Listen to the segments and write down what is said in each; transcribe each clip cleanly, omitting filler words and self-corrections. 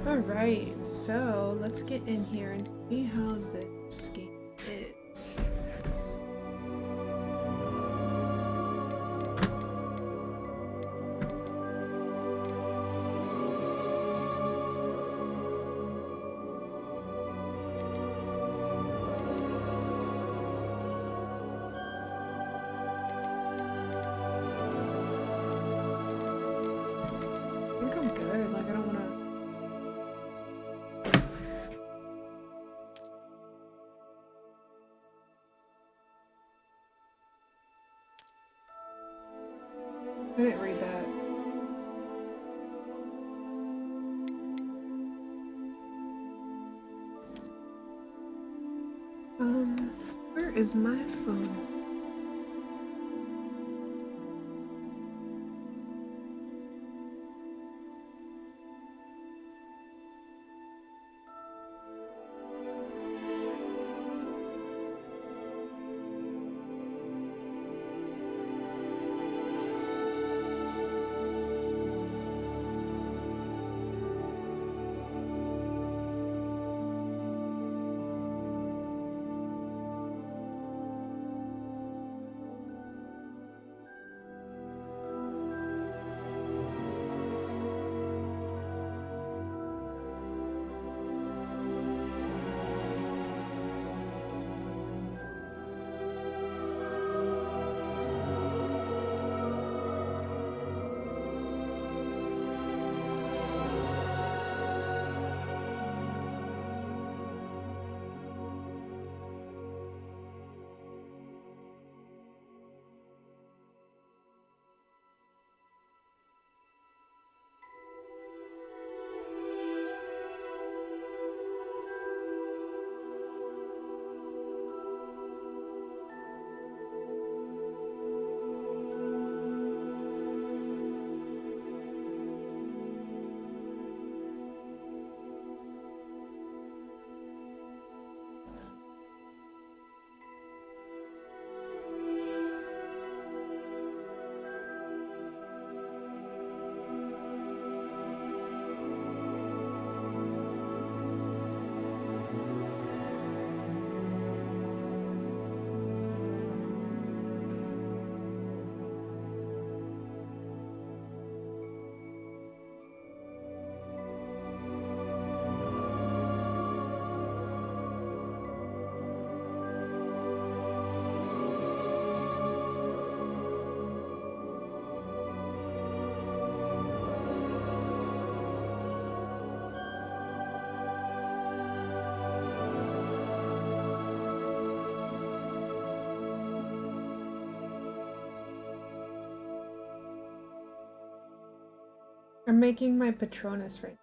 Alright, so let's get in here and see how this game is. I think I'm good, like I don't wanna... I didn't read that. Where is my phone? I'm making my Patronus right now.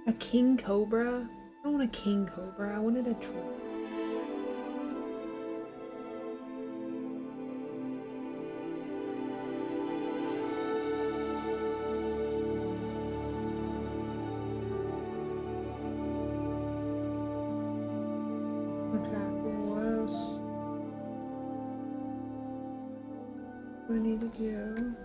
A king cobra? I don't want a king cobra, I wanted a troll. Okay, what else do I need to do?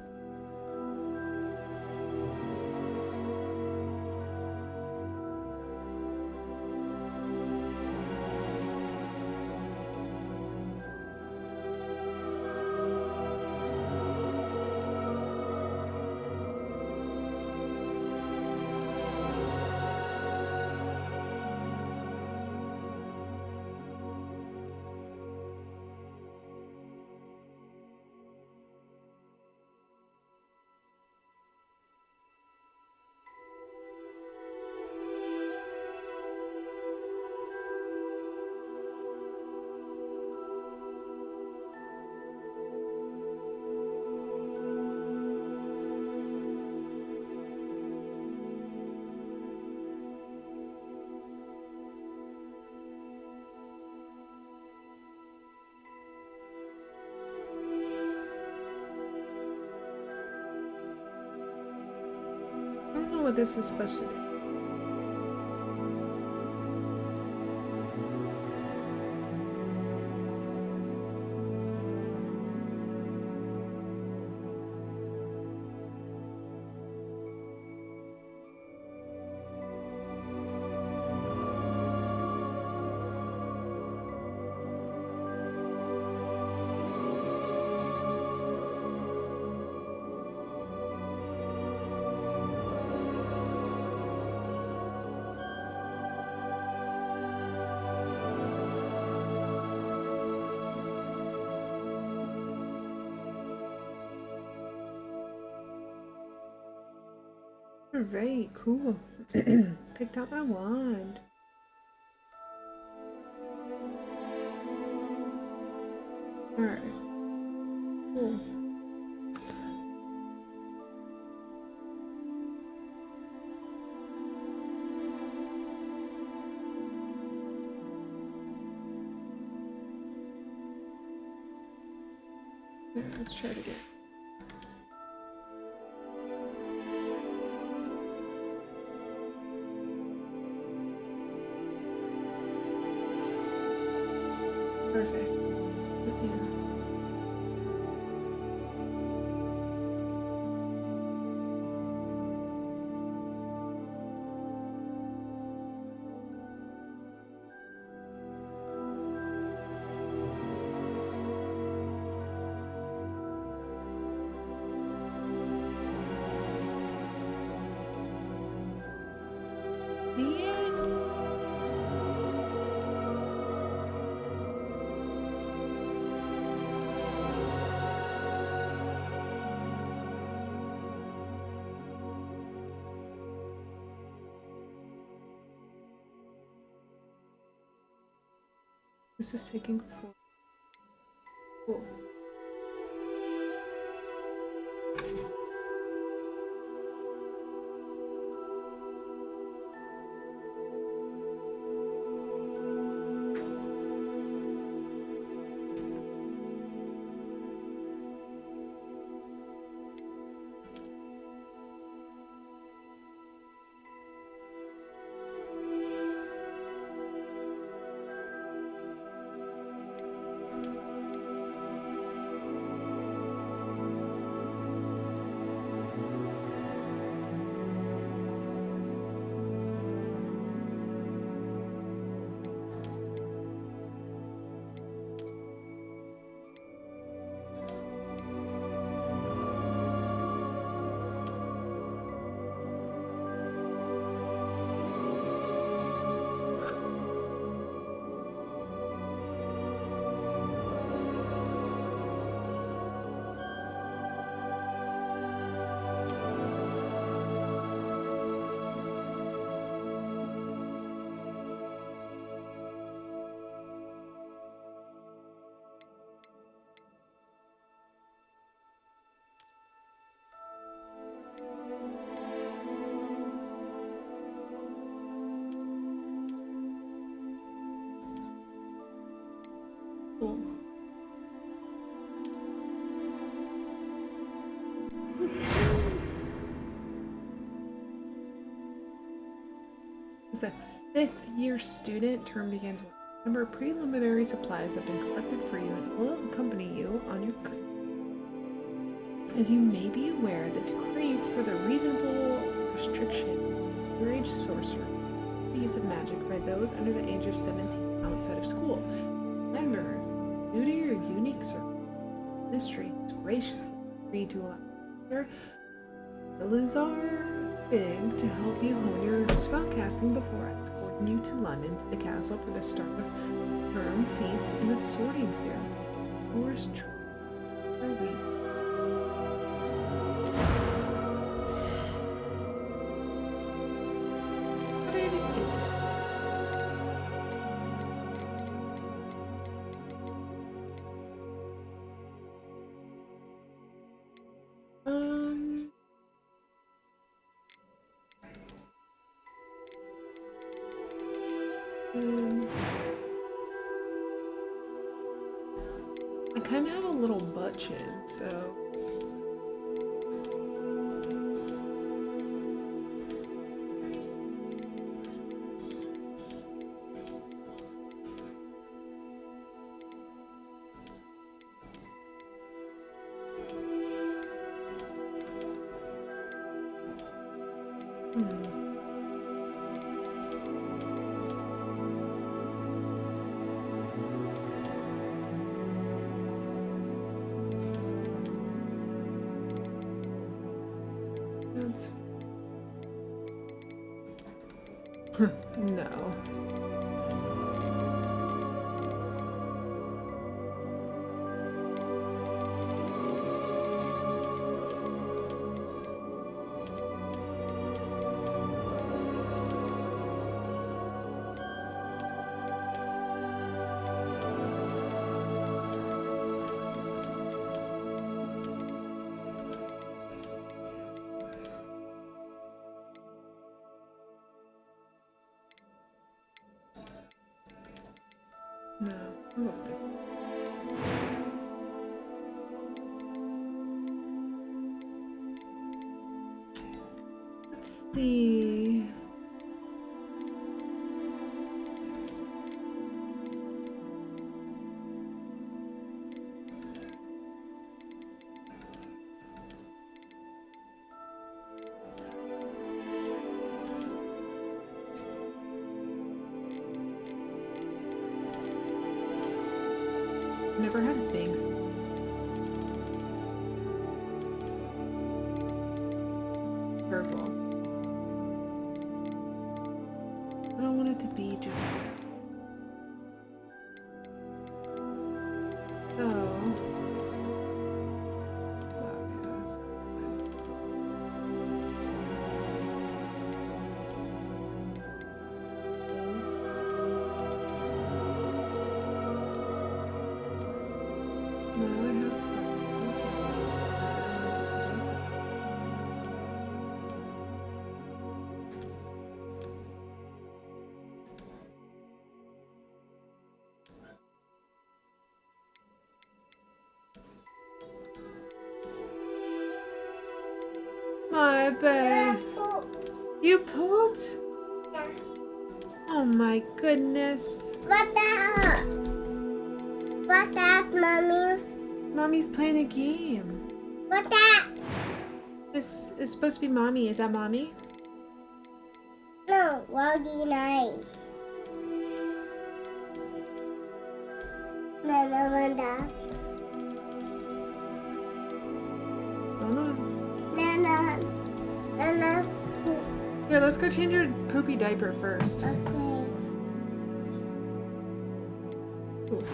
what this is supposed to do. Alright, cool. Picked out my wand. Alright. Cool. Yeah, let's try it again. Perfect. Yeah. This is taking 4. Cool. Cool. As a 5th-year student, term begins with a number of preliminary supplies have been collected for you and will accompany you on your as you may be aware, the decree for the reasonable restriction of underage sorcery, the use of magic by those under the age of 17 outside of school. Remember, due to your unique ministry has graciously agreed to allow Elizar Big to help you hone your spellcasting before escorting you to London to the castle for the start of term feast and the sorting ceremony. Forest Louise. I kind of have a little butt chin, so No. No. How about this? Let's see. Never had bangs. Purple. I don't want it to be just. So. My babe. You pooped? Yeah. Oh my goodness. What that? What that, mommy? Mommy's playing a game. What that? This is supposed to be mommy. Is that mommy? No, Woggy nice. No, Wanda. Hold on. No. Here, let's go change your poopy diaper first. Okay. Ooh.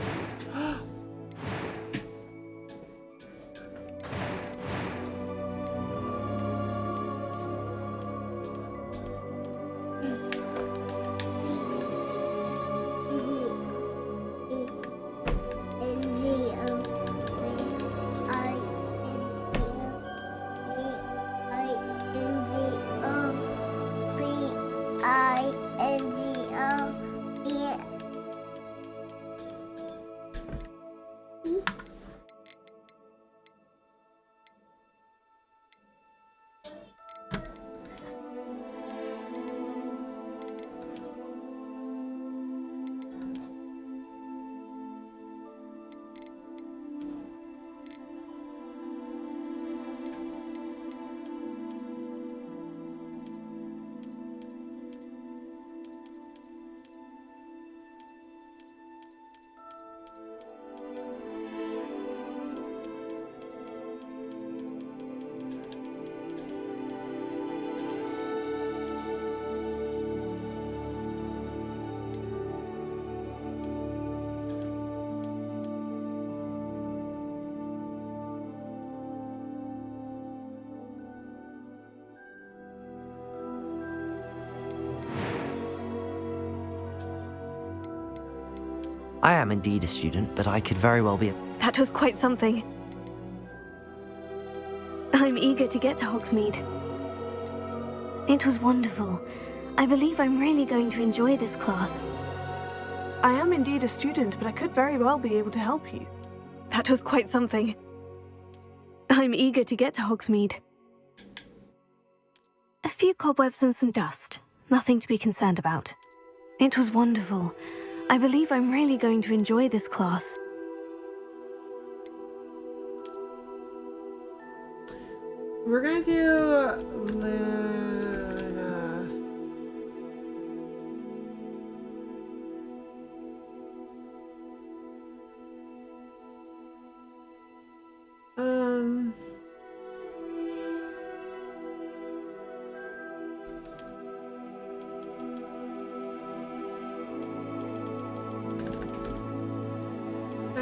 I am indeed a student, but I could very well be a... That was quite something. I'm eager to get to Hogsmeade. It was wonderful. I believe I'm really going to enjoy this class. I am indeed a student, but I could very well be able to help you. That was quite something. I'm eager to get to Hogsmeade. A few cobwebs and some dust. Nothing to be concerned about. It was wonderful. I believe I'm really going to enjoy this class. We're gonna do Luna.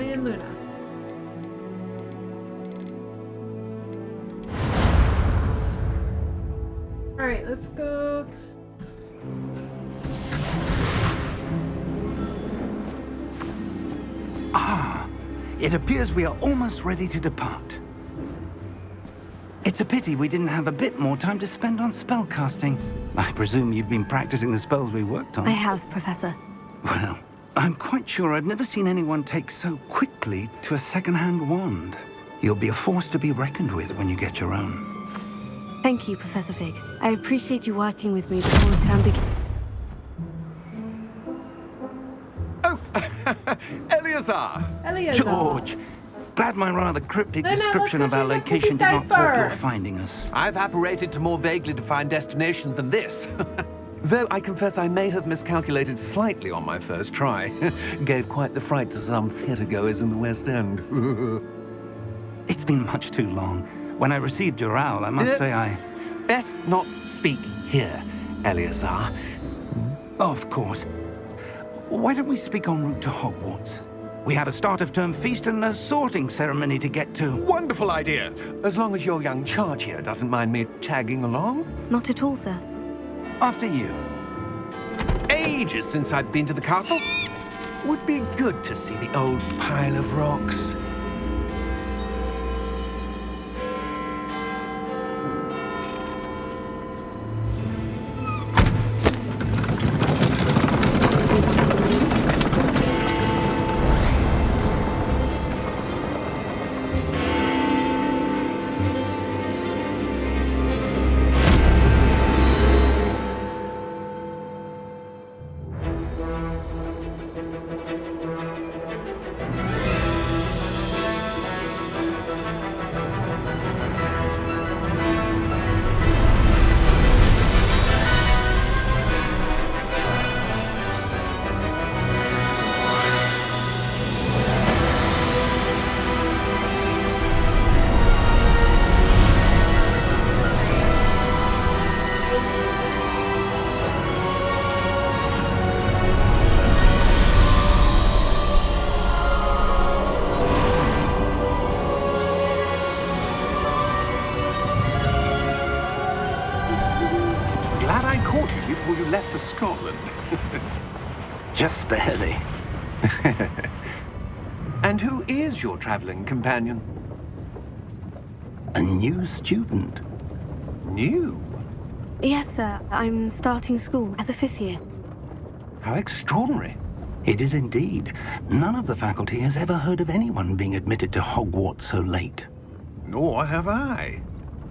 and Luna. Alright, let's go. It appears we are almost ready to depart. It's a pity we didn't have a bit more time to spend on spellcasting. I presume you've been practicing the spells we worked on. I have, Professor. Well, I'm quite sure I've never seen anyone take so quickly to a second-hand wand. You'll be a force to be reckoned with when you get your own. Thank you, Professor Fig. I appreciate you working with me before the term begins. Eleazar! Eleazar. George! Glad my rather cryptic No, no, description let's of our go to the location did not thwart diaper. your finding us. I've apparated to more vaguely defined destinations than this. Though I confess I may have miscalculated slightly on my first try. Gave quite the fright to some theatre-goers in the West End. It's been much too long. When I received your owl, I must say I... Best not speak here, Eleazar. Of course. Why don't we speak en route to Hogwarts? We have a start-of-term feast and a sorting ceremony to get to. Wonderful idea! As long as your young charge here doesn't mind me tagging along. Not at all, sir. After you. Ages since I'd been to the castle. Would be good to see the old pile of rocks. Glad I caught you before you left for Scotland. Just barely. And who is your traveling companion? A new student. New? Yes, sir. I'm starting school as a 5th year. How extraordinary. It is indeed. None of the faculty has ever heard of anyone being admitted to Hogwarts so late. Nor have I.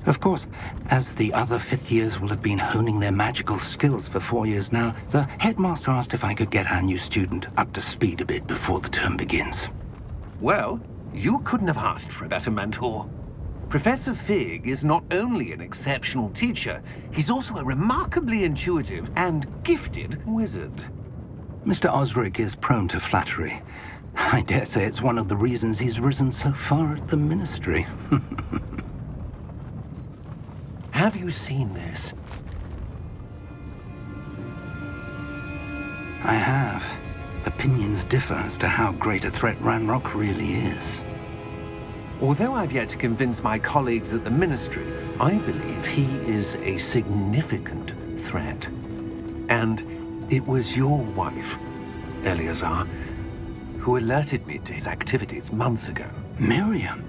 Of course, as the other 5th years will have been honing their magical skills for 4 years now, the headmaster asked if I could get our new student up to speed a bit before the term begins. Well, you couldn't have asked for a better mentor. Professor Fig is not only an exceptional teacher, he's also a remarkably intuitive and gifted wizard. Mr. Osric is prone to flattery. I dare say it's one of the reasons he's risen so far at the ministry. Have you seen this? I have. Opinions differ as to how great a threat Ranrock really is. Although I've yet to convince my colleagues at the Ministry, I believe he is a significant threat. And it was your wife, Eleazar, who alerted me to his activities months ago. Miriam?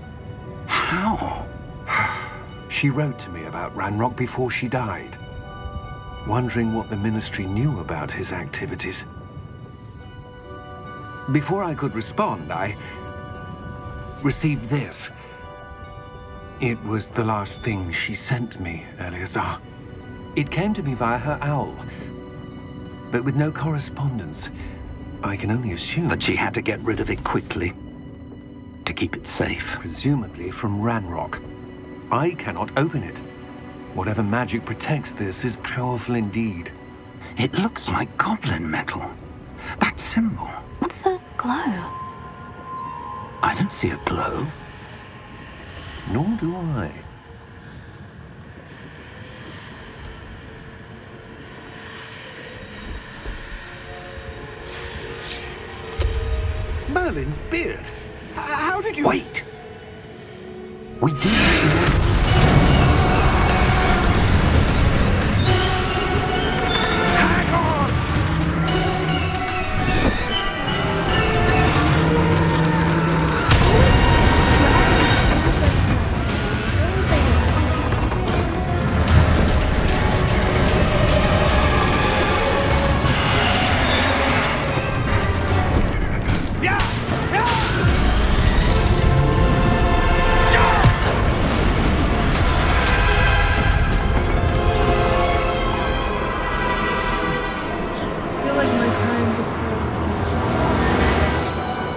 How? She wrote to me about Ranrock before she died, wondering what the Ministry knew about his activities. Before I could respond, I received this. It was the last thing she sent me, Eleazar. It came to me via her owl, but with no correspondence. I can only assume That she had to get rid of it quickly to keep it safe. presumably from Ranrock. I cannot open it. Whatever magic protects this is powerful indeed. It looks like goblin metal. That symbol. What's that glow? I don't see a glow. Nor do I. Merlin's beard. How did you... Wait! We do... Hang on! I feel like my time to close.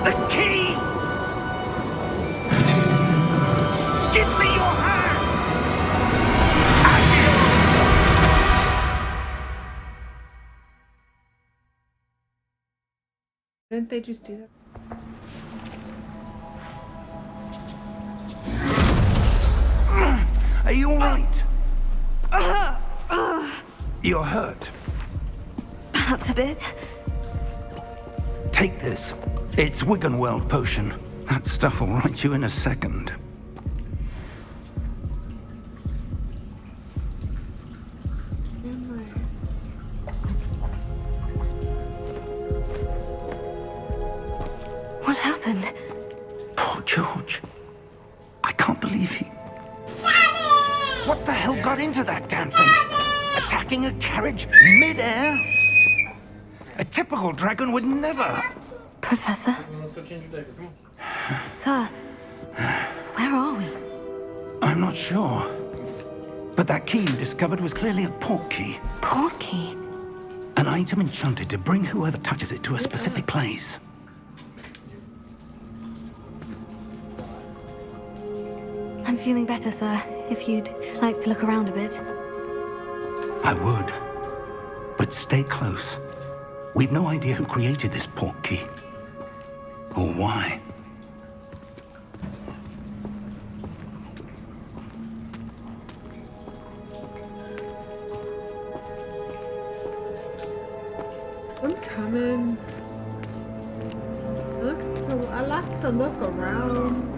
The key! Give me your hand! Didn't they just do that? Are you all right? You're hurt. Perhaps a bit. Take this. It's Wiggenweld potion. That stuff will right you in a second. What happened? Poor George. I can't believe he... What the hell got into that damn thing? Attacking a carriage mid-air? A typical dragon would never... Professor? Sir, where are we? I'm not sure. But that key you discovered was clearly a port key. Port key? An item enchanted to bring whoever touches it to a specific place. I'm feeling better, sir. If you'd like to look around a bit. I would. But stay close. We've no idea who created this port key. Or why. I'm coming. I like to look around.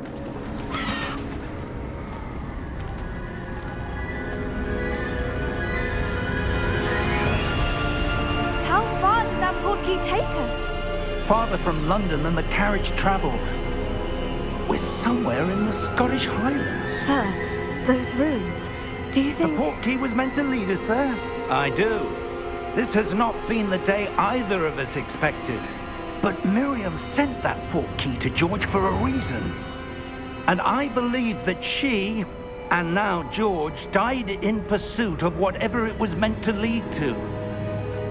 How far did that port key take us? Farther from London than the carriage travelled. We're somewhere in the Scottish Highlands. Sir, those ruins. Do you The think... port key was meant to lead us there? I do. This has not been the day either of us expected. But Miriam sent that port key to George for a reason. And I believe that she, and now George, died in pursuit of whatever it was meant to lead to.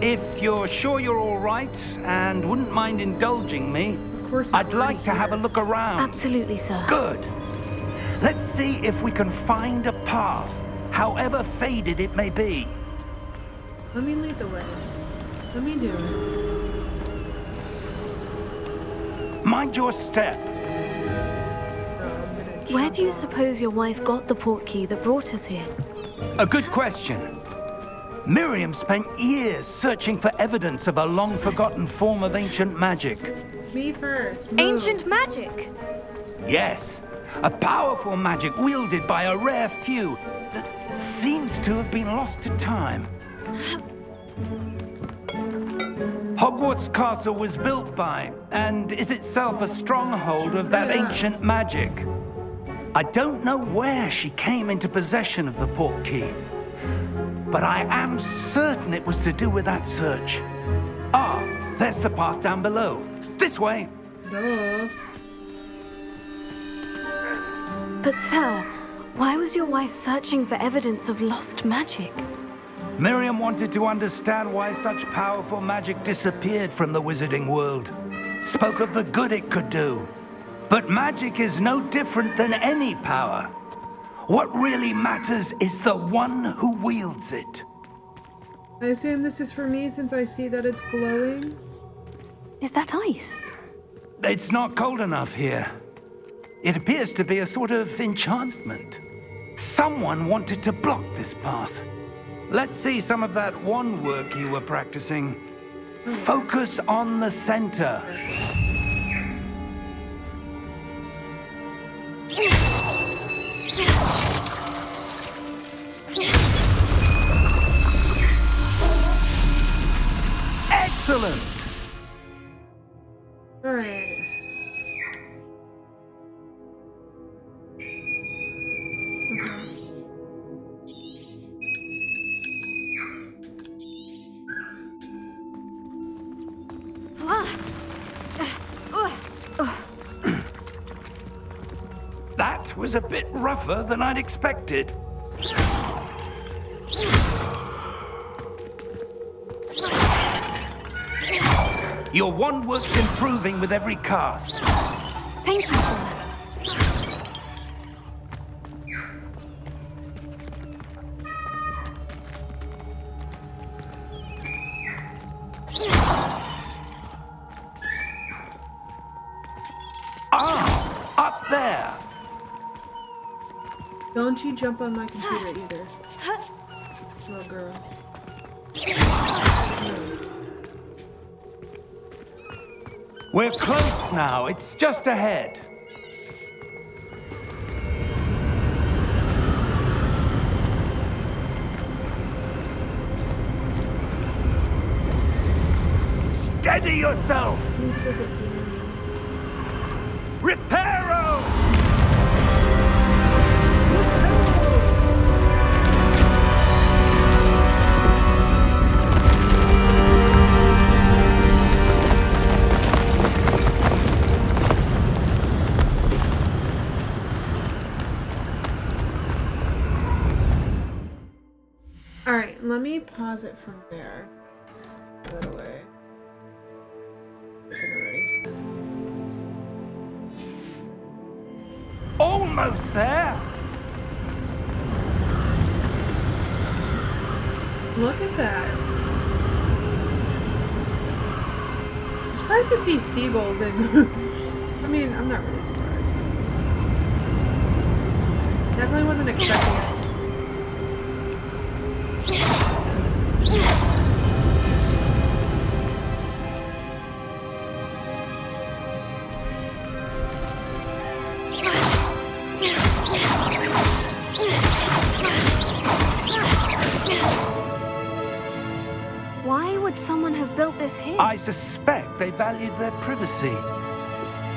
If you're sure you're all right and wouldn't mind indulging me, Of course I'd like to have a look around. Absolutely, sir. Good. Let's see if we can find a path, however faded it may be. Let me lead the way. Let me do it. Mind your step. Where do you suppose your wife got the port key that brought us here? A good question. Miriam spent years searching for evidence of a long-forgotten form of ancient magic. Me first. Move. Ancient magic! Yes, a powerful magic wielded by a rare few that seems to have been lost to time. Hogwarts Castle was built by, and is itself a stronghold of that ancient magic. I don't know where she came into possession of the port key, but I am certain it was to do with that search. Ah, there's the path down below. This way. Duh. But sir, why was your wife searching for evidence of lost magic? Miriam wanted to understand why such powerful magic disappeared from the wizarding world. Spoke of the good it could do. But magic is no different than any power. What really matters is the one who wields it. I assume this is for me since I see that it's glowing. Is that ice? It's not cold enough here. It appears to be a sort of enchantment. Someone wanted to block this path. Let's see some of that wand work you were practicing. Focus on the center. Excellent! Alright. That was a bit rougher than I'd expected. Your wand work's improving with every cast. Thank you, sir. Ah! Up there! Don't you jump on my computer either. Little girl. No. We're close now. It's just ahead. Steady yourself! Reparo! Alright, let me pause it from there. Put that away. Already. Almost there! Look at that. I'm surprised to see seagulls in. I mean, I'm not really surprised. Definitely wasn't expecting it. Why would someone have built this here? I suspect they valued their privacy.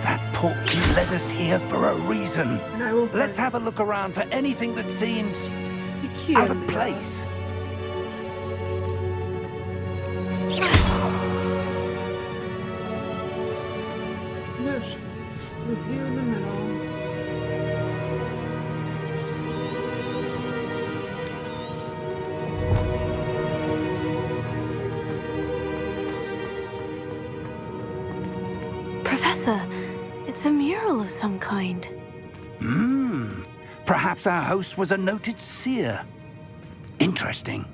That portkey led us here for a reason. And I will Let's have a look around for anything that seems be cute out in of the place. No, with you in the middle. Professor, it's a mural of some kind. Perhaps our host was a noted seer. Interesting.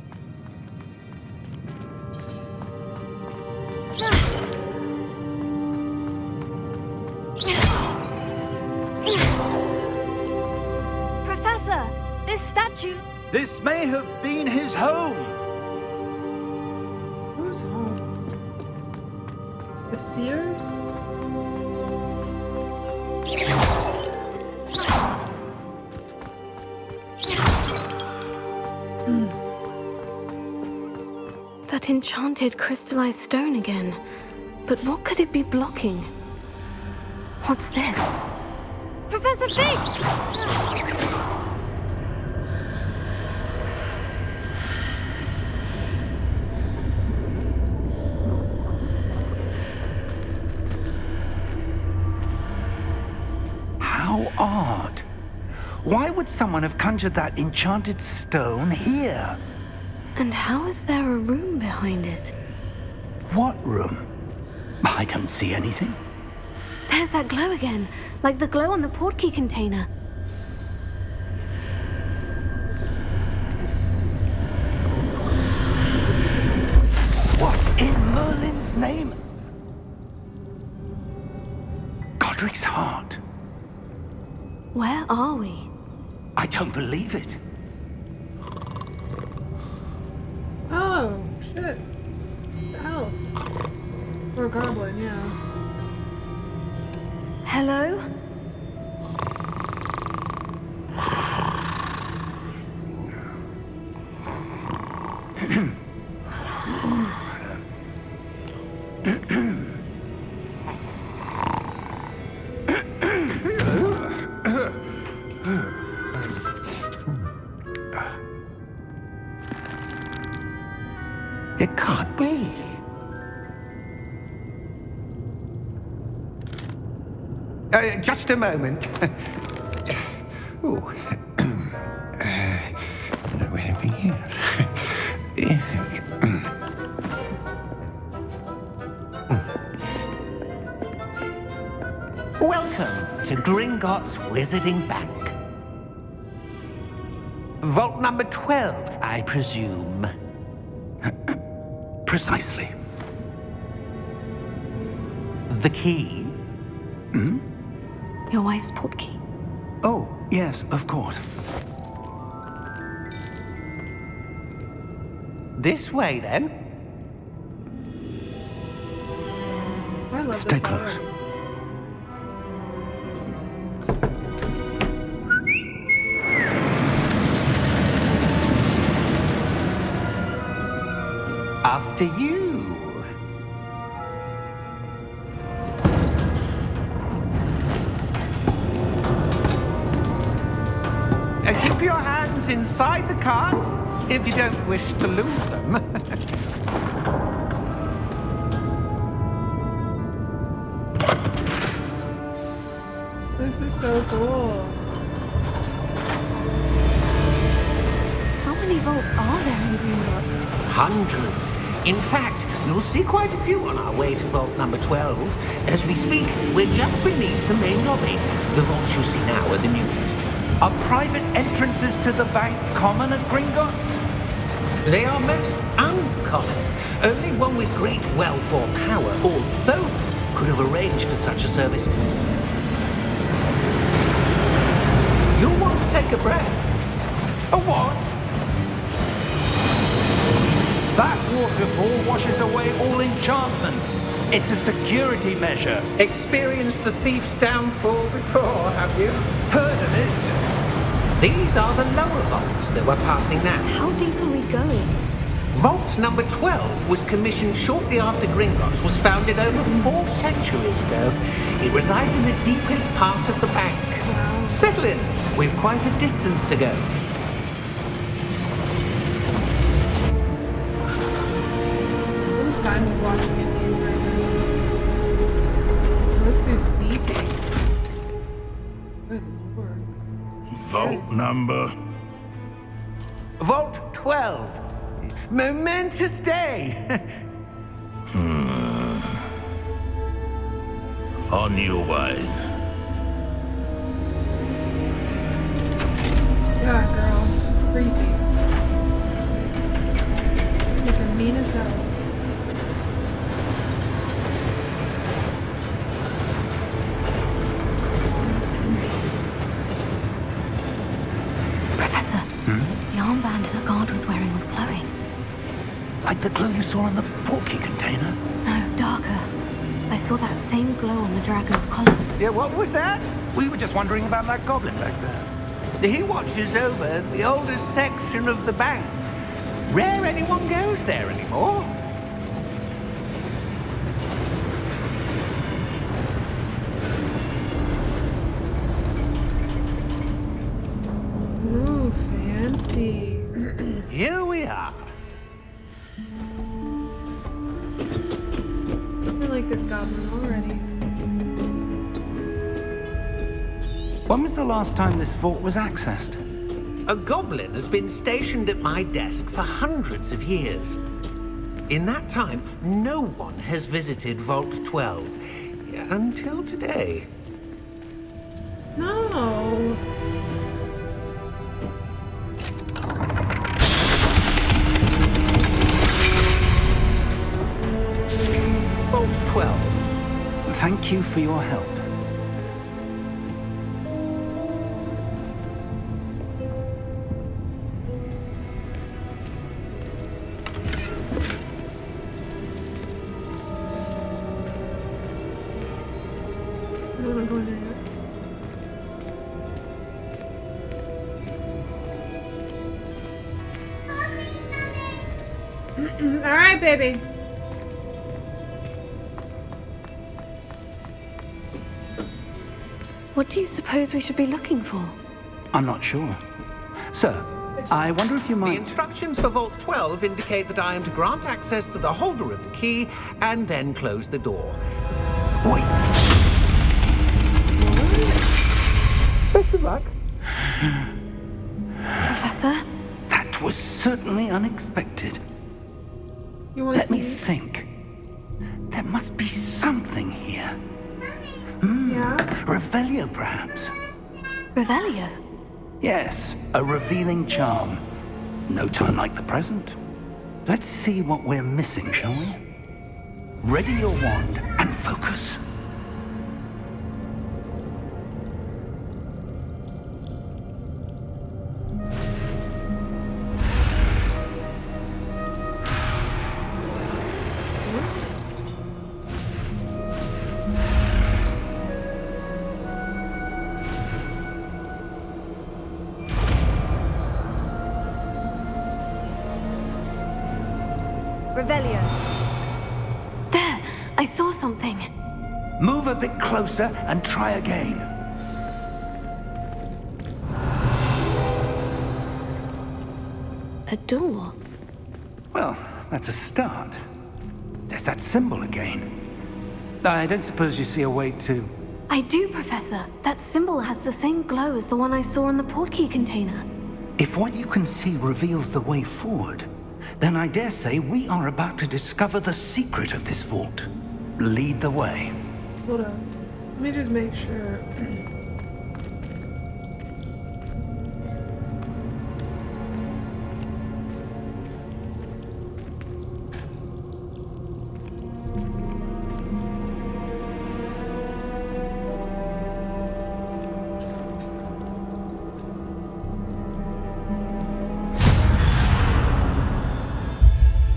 Professor, this statue... This may have been his home. Who's home? The Seers? That enchanted crystallized stone again. But what could it be blocking? What's this? Professor Fig! How odd. Why would someone have conjured that enchanted stone here? And how is there a room behind it? What room? I don't see anything. There's that glow again, like the glow on the portkey container. What in Merlin's name? Godric's heart. Where are we? I don't believe it. Oh, shit. Elf. Or goblin, yeah. Hello? It can't be. Just a moment. Ooh. Where are we here? Welcome to Gringotts Wizarding Bank. Vault number 12, I presume. Precisely. The key? Your wife's portkey. Oh, yes, of course. This way, then. I love Stay this close. already. After you. Keep your hands inside the cart if you don't wish to lose them. This is so cool. How many vaults are there in Gringotts? Hundreds. In fact, you'll see quite a few on our way to vault number 12. As we speak, we're just beneath the main lobby. The vaults you see now are the newest. Are private entrances to the bank common at Gringotts? They are most uncommon. Only one with great wealth or power, or both, could have arranged for such a service. You'll want to take a breath. A what? That waterfall washes away all enchantments. It's a security measure. Experienced the thief's downfall before, have you? Heard of it? These are the lower vaults that we're passing now. How deep are we going? Vault number 12 was commissioned shortly after Gringotts was founded over 4 centuries ago. It resides in the deepest part of the bank. Settle in. We've quite a distance to go. I was fine with watching it being right now. This dude's beefy. Good lord. Vault number. Vault 12. Momentous day. On your way. Yeah, girl. Creepy. Looking mean as hell. Professor, the armband that guard was wearing was glowing. Like the glow you saw in the portkey container? No, darker. I saw that same glow on the dragon's collar. Yeah, what was that? We were just wondering about that goblin back there. He watches over the oldest section of the bank. Rare anyone goes there anymore. Ooh, fancy. Here we are. I like this goblin already. When was the last time this vault was accessed? A goblin has been stationed at my desk for hundreds of years. In that time, no one has visited Vault 12 until today. No. Vault 12. Thank you for your help. I'm not going there yet. All right, baby. What do you suppose we should be looking for? I'm not sure. Sir, I wonder if you The might... instructions for Vault 12 indicate that I am to grant access to the holder of the key and then close the door. Wait. Best of luck. Professor? That was certainly unexpected. You want Let to me see? think. There must be something here. Yeah. Revelio, perhaps? Revelio? Yes, a revealing charm. No time like the present. Let's see what we're missing, shall we? Ready your wand and focus. Revelio. There! I saw something. Move a bit closer and try again. A door. Well, that's a start. There's that symbol again. I don't suppose you see a way to... I do, Professor. That symbol has the same glow as the one I saw in the portkey container. If what you can see reveals the way forward, then I dare say we are about to discover the secret of this vault. Lead the way. Hold on. Let me just make sure.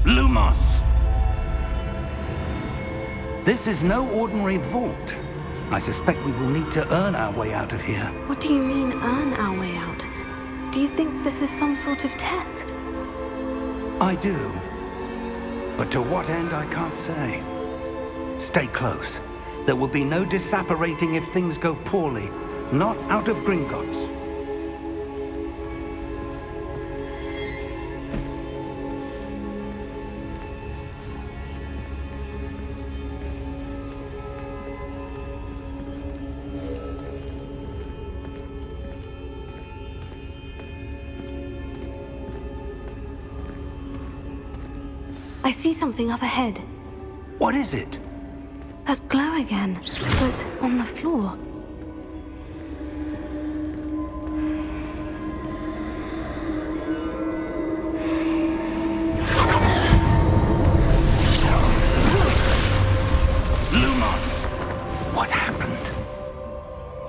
Lumos! This is no ordinary vault. I suspect we will need to earn our way out of here. What do you mean, earn our way out? Do you think this is some sort of test? I do. But to what end, I can't say. Stay close. There will be no disapparating if things go poorly. Not out of Gringotts. I see something up ahead. What is it? That glow again, but on the floor. Lumos! What happened?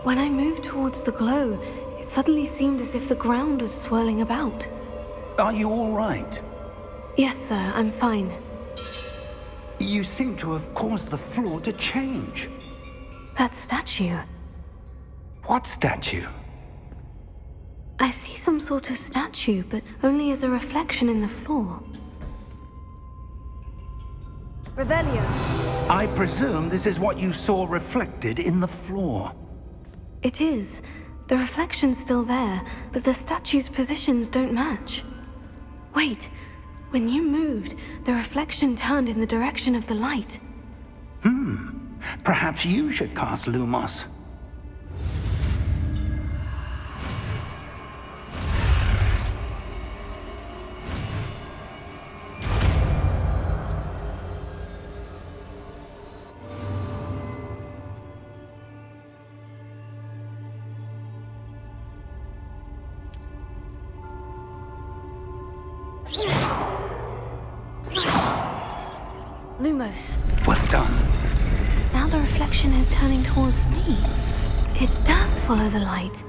When I moved towards the glow, it suddenly seemed as if the ground was swirling about. Are you all right? Yes, sir, I'm fine. You seem to have caused the floor to change. That statue. What statue? I see some sort of statue, but only as a reflection in the floor. Revelio. I presume this is what you saw reflected in the floor. It is. The reflection's still there, but the statue's positions don't match. Wait. When you moved, the reflection turned in the direction of the light. Perhaps you should cast Lumos. Lumos. Well done. Now the reflection is turning towards me. It does follow the light.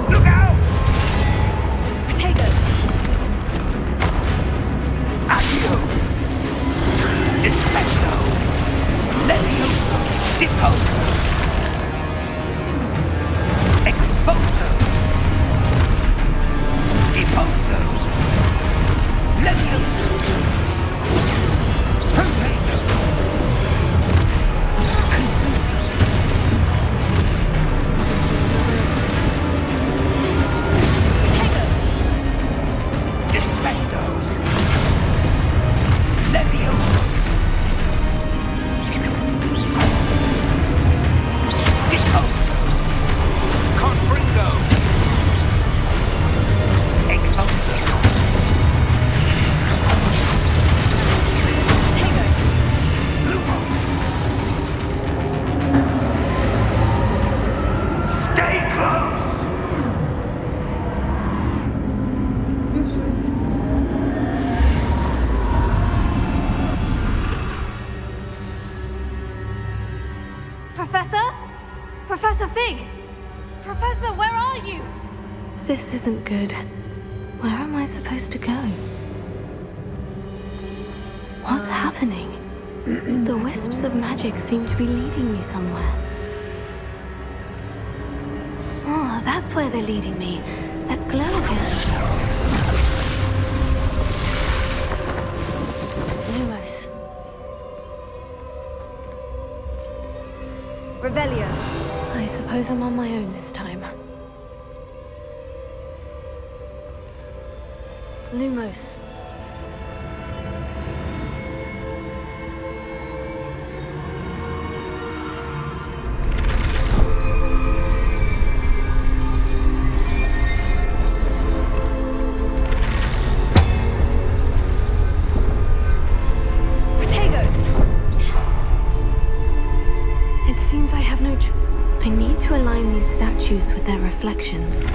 Look out! Potato! Accio! Defendo! Levioso! Deposo! Exposo! Deposo! closer. Professor? Professor Fig! Professor, where are you? This isn't good. Where am I supposed to go? What's happening? The wisps of magic seem to be leading me somewhere. Oh, that's where they're leading me. That glow again. Lumos. Revelio. I suppose I'm on my own this time. Lumos. It seems I have no I need to align these statues with their reflections.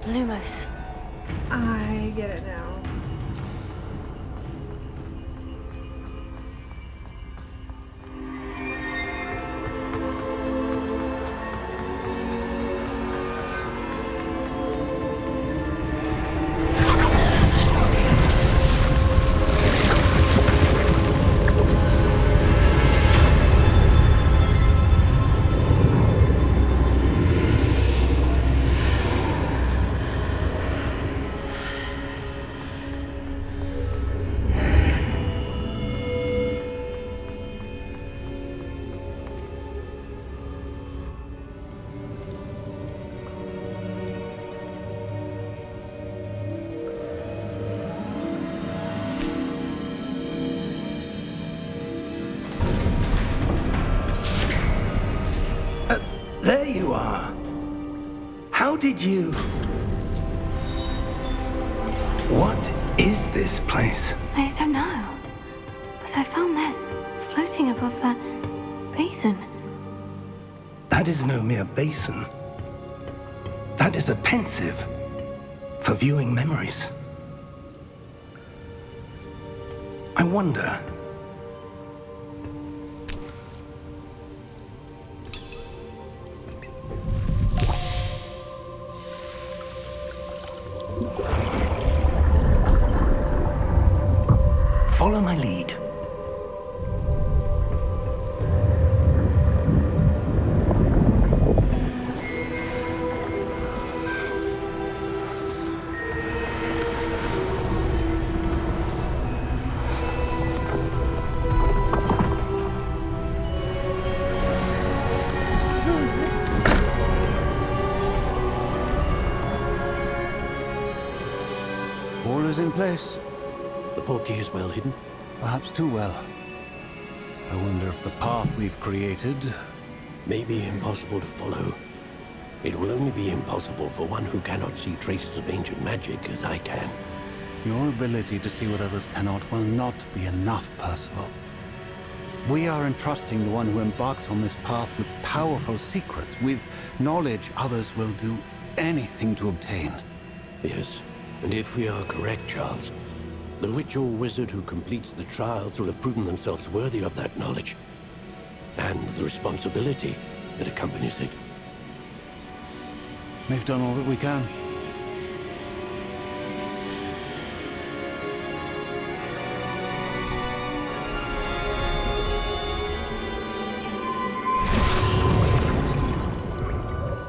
Lumos. I get it now. How did you... What is this place? I don't know. But I found this floating above that basin. That is no mere basin. That is a pensive for viewing memories. I wonder... Follow my lead. Who is this supposed to be? All is in place. The portkey is well hidden. Perhaps too well. I wonder if the path we've created... May be impossible to follow. It will only be impossible for one who cannot see traces of ancient magic as I can. Your ability to see what others cannot will not be enough, Percival. We are entrusting the one who embarks on this path with powerful secrets, with knowledge others will do anything to obtain. Yes, and if we are correct, Charles, the witch or wizard who completes the trials will have proven themselves worthy of that knowledge, and the responsibility that accompanies it. We've done all that we can.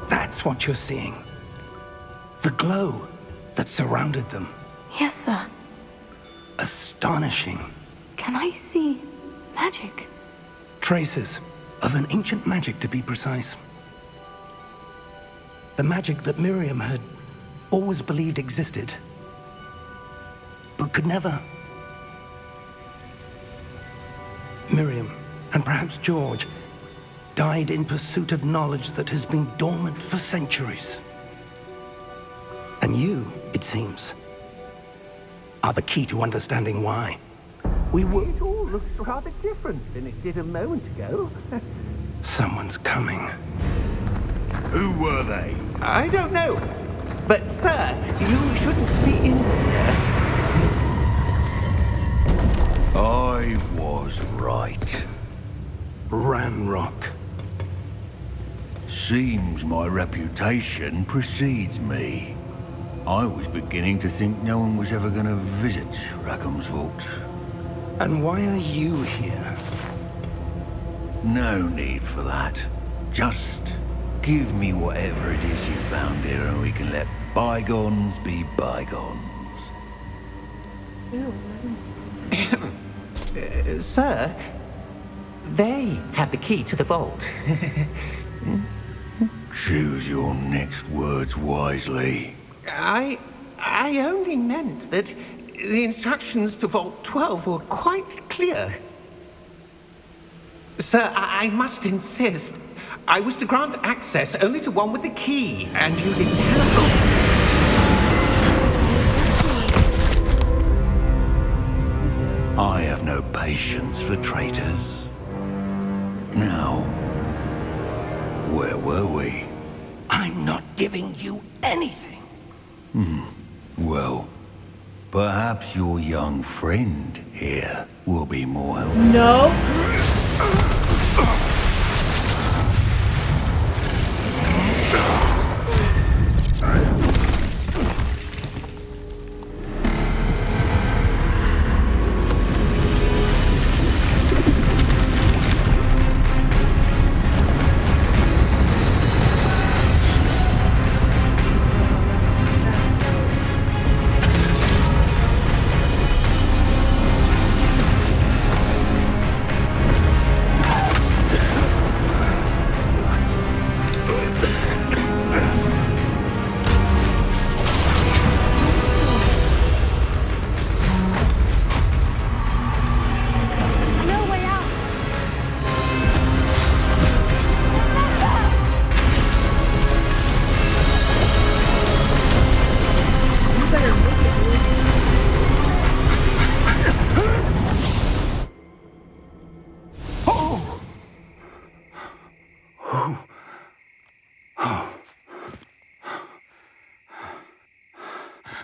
That's what you're seeing. The glow that surrounded them. Yes, sir. Astonishing. Can I see magic? Traces of an ancient magic, to be precise. The magic that Miriam had always believed existed, but could never. Miriam, and perhaps George, died in pursuit of knowledge that has been dormant for centuries. And you, it seems, are the key to understanding why. We were... It all looks rather different than it did a moment ago. Someone's coming. Who were they? I don't know. But, sir, you shouldn't be in here. I was right. Ramrock. Seems my reputation precedes me. I was beginning to think no one was ever going to visit Rackham's vault. And why are you here? No need for that. Just give me whatever it is you found here and we can let bygones be bygones. Sir, they had the key to the vault. Choose your next words wisely. I only meant that the instructions to Vault 12 were quite clear. Sir, I must insist. I was to grant access only to one with the key, and you didn't have them. I have no patience for traitors. Now, where were we? I'm not giving you anything. Well, perhaps your young friend here will be more helpful. No.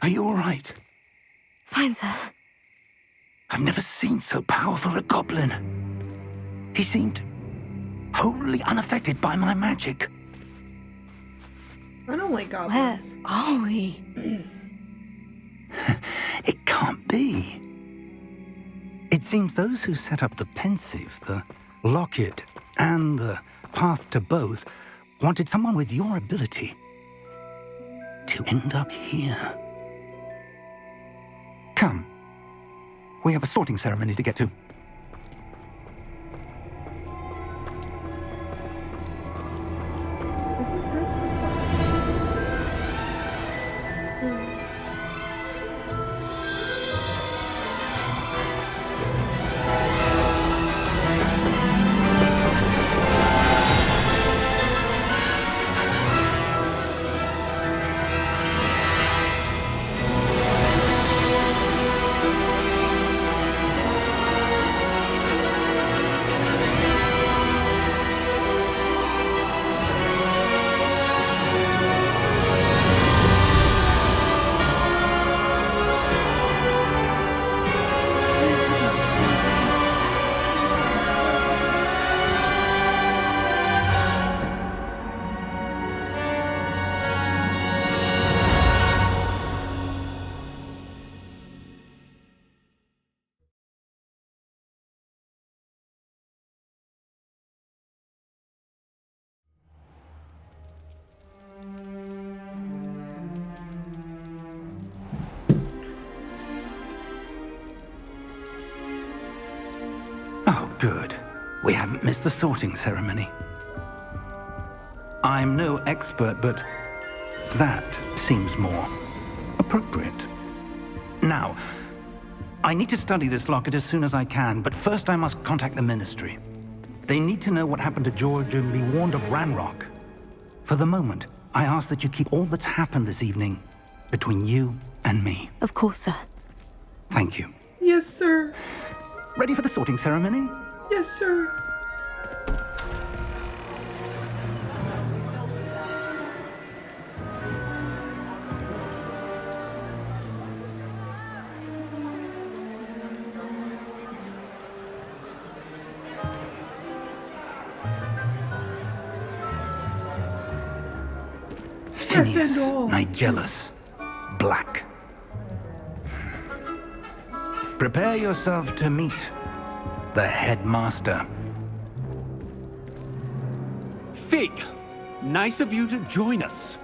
Are you all right? Fine, sir. I've never seen so powerful a goblin. He seemed wholly unaffected by my magic. I don't like Where goblins. are we? It can't be. It seems those who set up the pensive, the locket, and the path to both wanted someone with your ability to end up here. Come. We have a sorting ceremony to get to. This is good so far. Oh, good. We haven't missed the sorting ceremony. I'm no expert, but that seems more appropriate. Now, I need to study this locket as soon as I can, but first I must contact the Ministry. They need to know what happened to George and be warned of Ranrock. For the moment, I ask that you keep all that's happened this evening between you and me. Of course, sir. Thank you. Yes, sir. Ready for the sorting ceremony? Yes, sir. Phineas, Gryffindor. Nigellus, Black. Prepare yourself to meet the headmaster. Fig, nice of you to join us.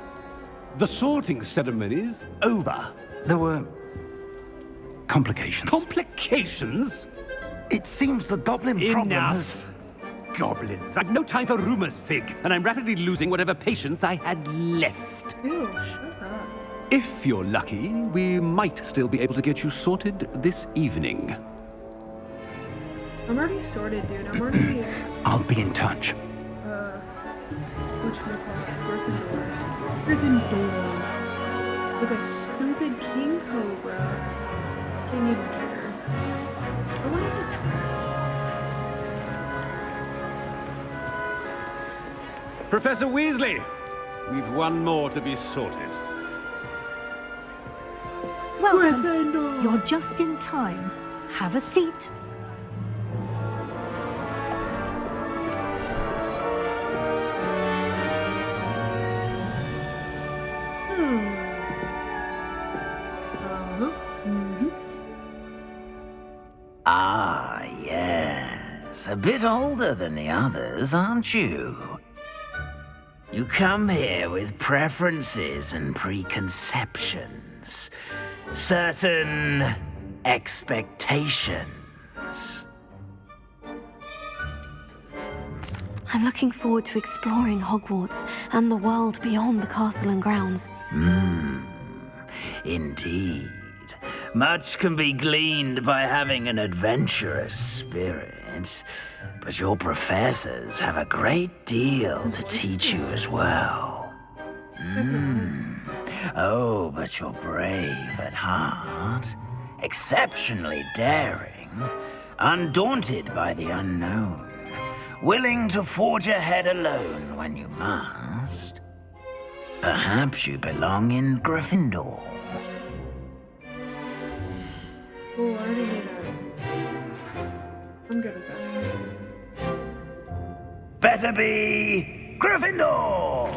The sorting ceremony's over. There were complications. Complications? It seems the goblin problem has... Enough. Goblins. I've no time for rumors, Fig, and I'm rapidly losing whatever patience I had left. Ew, shut up. If you're lucky, we might still be able to get you sorted this evening. I'm already sorted, dude. I'm already, I'll be in touch. whatchamacallit, Gryffindor. With a stupid king cobra. They need a chair. I wanted to try. Professor Weasley, we've one more to be sorted. Welcome. Gryffindor. You're just in time. Have a seat. Ah, yes. A bit older than the others, aren't you? You come here with preferences and preconceptions. Certain expectations. I'm looking forward to exploring Hogwarts and the world beyond the castle and grounds. Indeed. Much can be gleaned by having an adventurous spirit, but your professors have a great deal to teach you as well. Oh, but you're brave at heart, exceptionally daring, undaunted by the unknown, willing to forge ahead alone when you must. Perhaps you belong in Gryffindor. I'm good with that. Better be Gryffindor!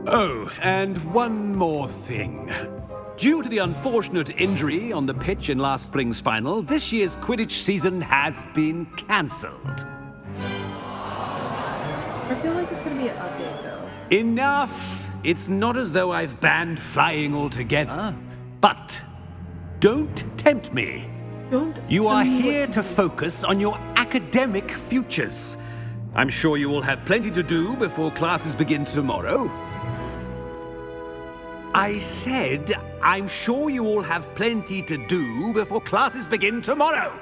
Oh, and one more thing. Due to the unfortunate injury on the pitch in last spring's final, this year's Quidditch season has been cancelled. I feel like it's gonna be an update though. Enough! It's not as though I've banned flying altogether. But don't tempt me. You are here to focus on your academic futures. I'm sure you will have plenty to do before classes begin tomorrow. I said, I'm sure you all have plenty to do before classes begin tomorrow.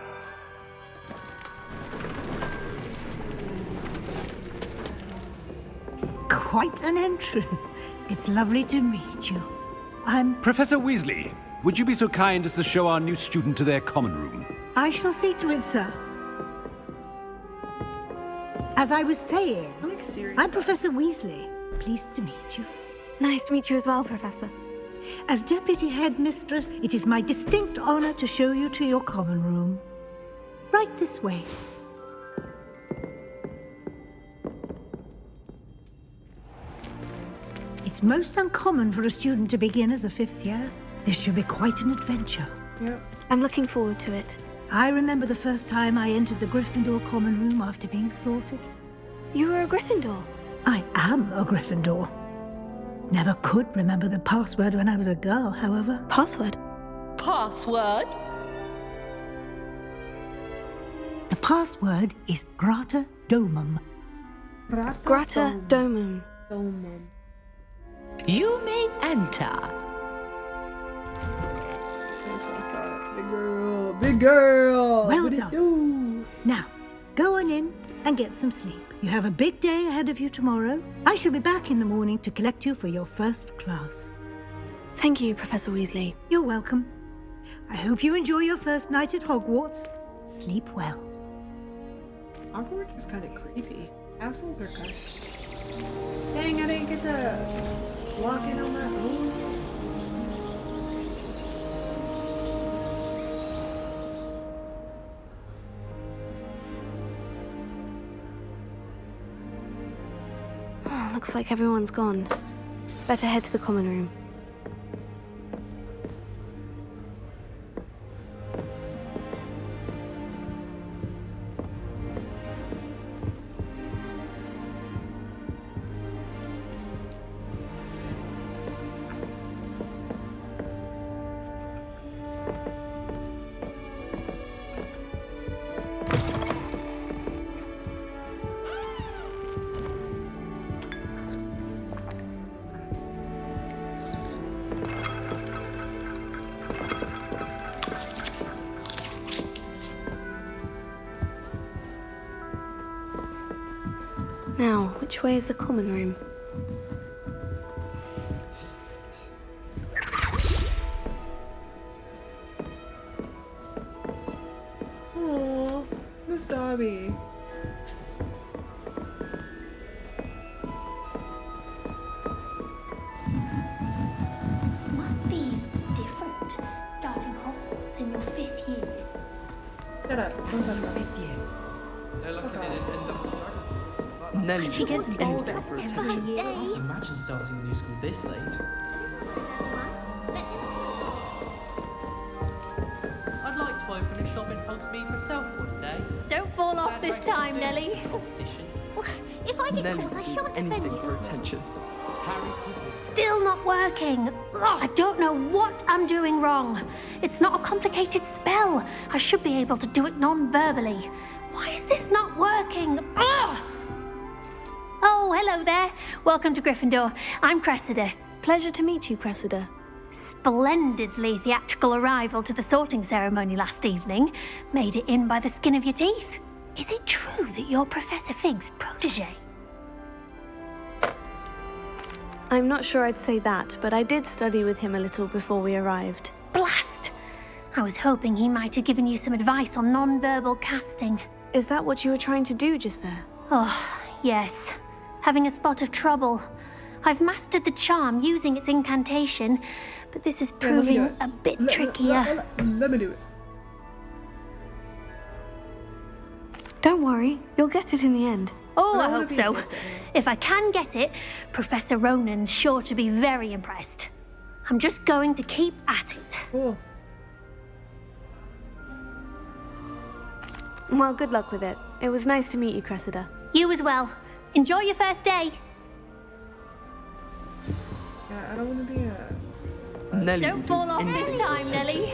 Quite an entrance. It's lovely to meet you. Professor Weasley, would you be so kind as to show our new student to their common room? I shall see to it, sir. As I was saying, I'm Professor Weasley. Pleased to meet you. Nice to meet you as well, Professor. As Deputy Headmistress, it is my distinct honor to show you to your common room. Right this way. It's most uncommon for a student to begin as a fifth year. This should be quite an adventure. Yep. I'm looking forward to it. I remember the first time I entered the Gryffindor common room after being sorted. You were a Gryffindor? I am a Gryffindor. Never could remember the password when I was a girl, however. Password? Password? The password is Grata Domum. Grata Domum. You may enter. That's what I thought. Big girl. Big girl. Well What it done. do? Now, go on in and get some sleep. You have a big day ahead of you tomorrow. I shall be back in the morning to collect you for your first class. Thank you, Professor Weasley. You're welcome. I hope you enjoy your first night at Hogwarts. Sleep well. Hogwarts is kind of creepy. Castles are kind of... Dang, I didn't get to walk in on my own. Oh, looks like everyone's gone. Better head to the common room. Now, which way is the common room? Aww, Miss Dobby. Must be different starting Hogwarts in your 5th year. Shut up. Don't talk about 5th year. Nelly's She gets anything older for every attention. day. Can't imagine starting a new school this late. I'd like to open a shop in Hogsmeade myself one day. Don't fall off this time, Nelly. Competition. If I get Nelly caught, I would do shan't defend anything you. for attention. Still not working. Ugh, I don't know what I'm doing wrong. It's not a complicated spell. I should be able to do it non-verbally. Why is this not working? Ugh! Oh, hello there. Welcome to Gryffindor. I'm Cressida. Pleasure to meet you, Cressida. Splendidly theatrical arrival to the sorting ceremony last evening. Made it in by the skin of your teeth. Is it true that you're Professor Fig's protege? I'm not sure I'd say that, but I did study with him a little before we arrived. Blast! I was hoping he might have given you some advice on non-verbal casting. Is that what you were trying to do just there? Oh, yes. Having a spot of trouble. I've mastered the charm using its incantation, but this is proving a bit trickier. Let me do it. Don't worry, you'll get it in the end. Oh, I hope so. If I can get it, Professor Ronan's sure to be very impressed. I'm just going to keep at it. Cool. Well, good luck with it. It was nice to meet you, Cressida. You as well. Enjoy your first day. Yeah, I don't want to be a... Nelly, Don't fall off this time, Nelly.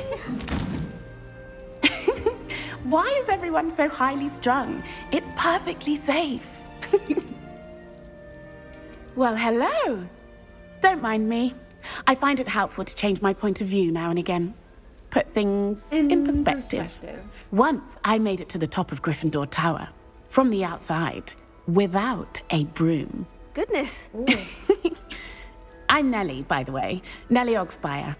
Why is everyone so highly strung? It's perfectly safe. Well, hello. Don't mind me. I find it helpful to change my point of view now and again. Put things in perspective. Once I made it to the top of Gryffindor Tower, from the outside, without a broom. Goodness. I'm Nellie, by the way. Nellie Ogspire.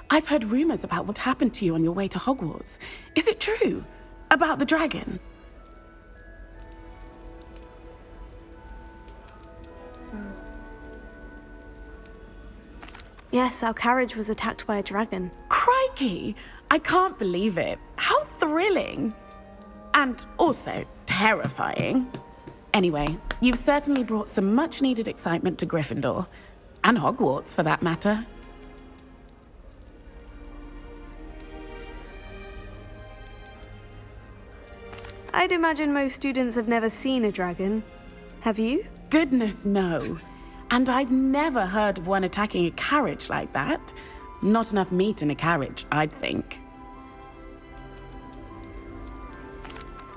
I've heard rumors about what happened to you on your way to Hogwarts. Is it true? About the dragon? Yes, our carriage was attacked by a dragon. Crikey! I can't believe it. How thrilling! And also terrifying. Anyway, you've certainly brought some much-needed excitement to Gryffindor. And Hogwarts, for that matter. I'd imagine most students have never seen a dragon. Have you? Goodness, no. And I've never heard of one attacking a carriage like that. Not enough meat in a carriage, I'd think.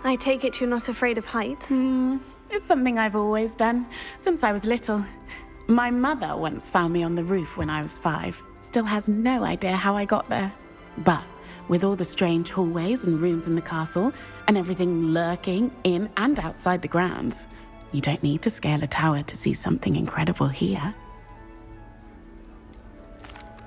I take it you're not afraid of heights? It's something I've always done, since I was little. My mother once found me on the roof when I was 5. Still has no idea how I got there. But with all the strange hallways and rooms in the castle, and everything lurking in and outside the grounds, you don't need to scale a tower to see something incredible here.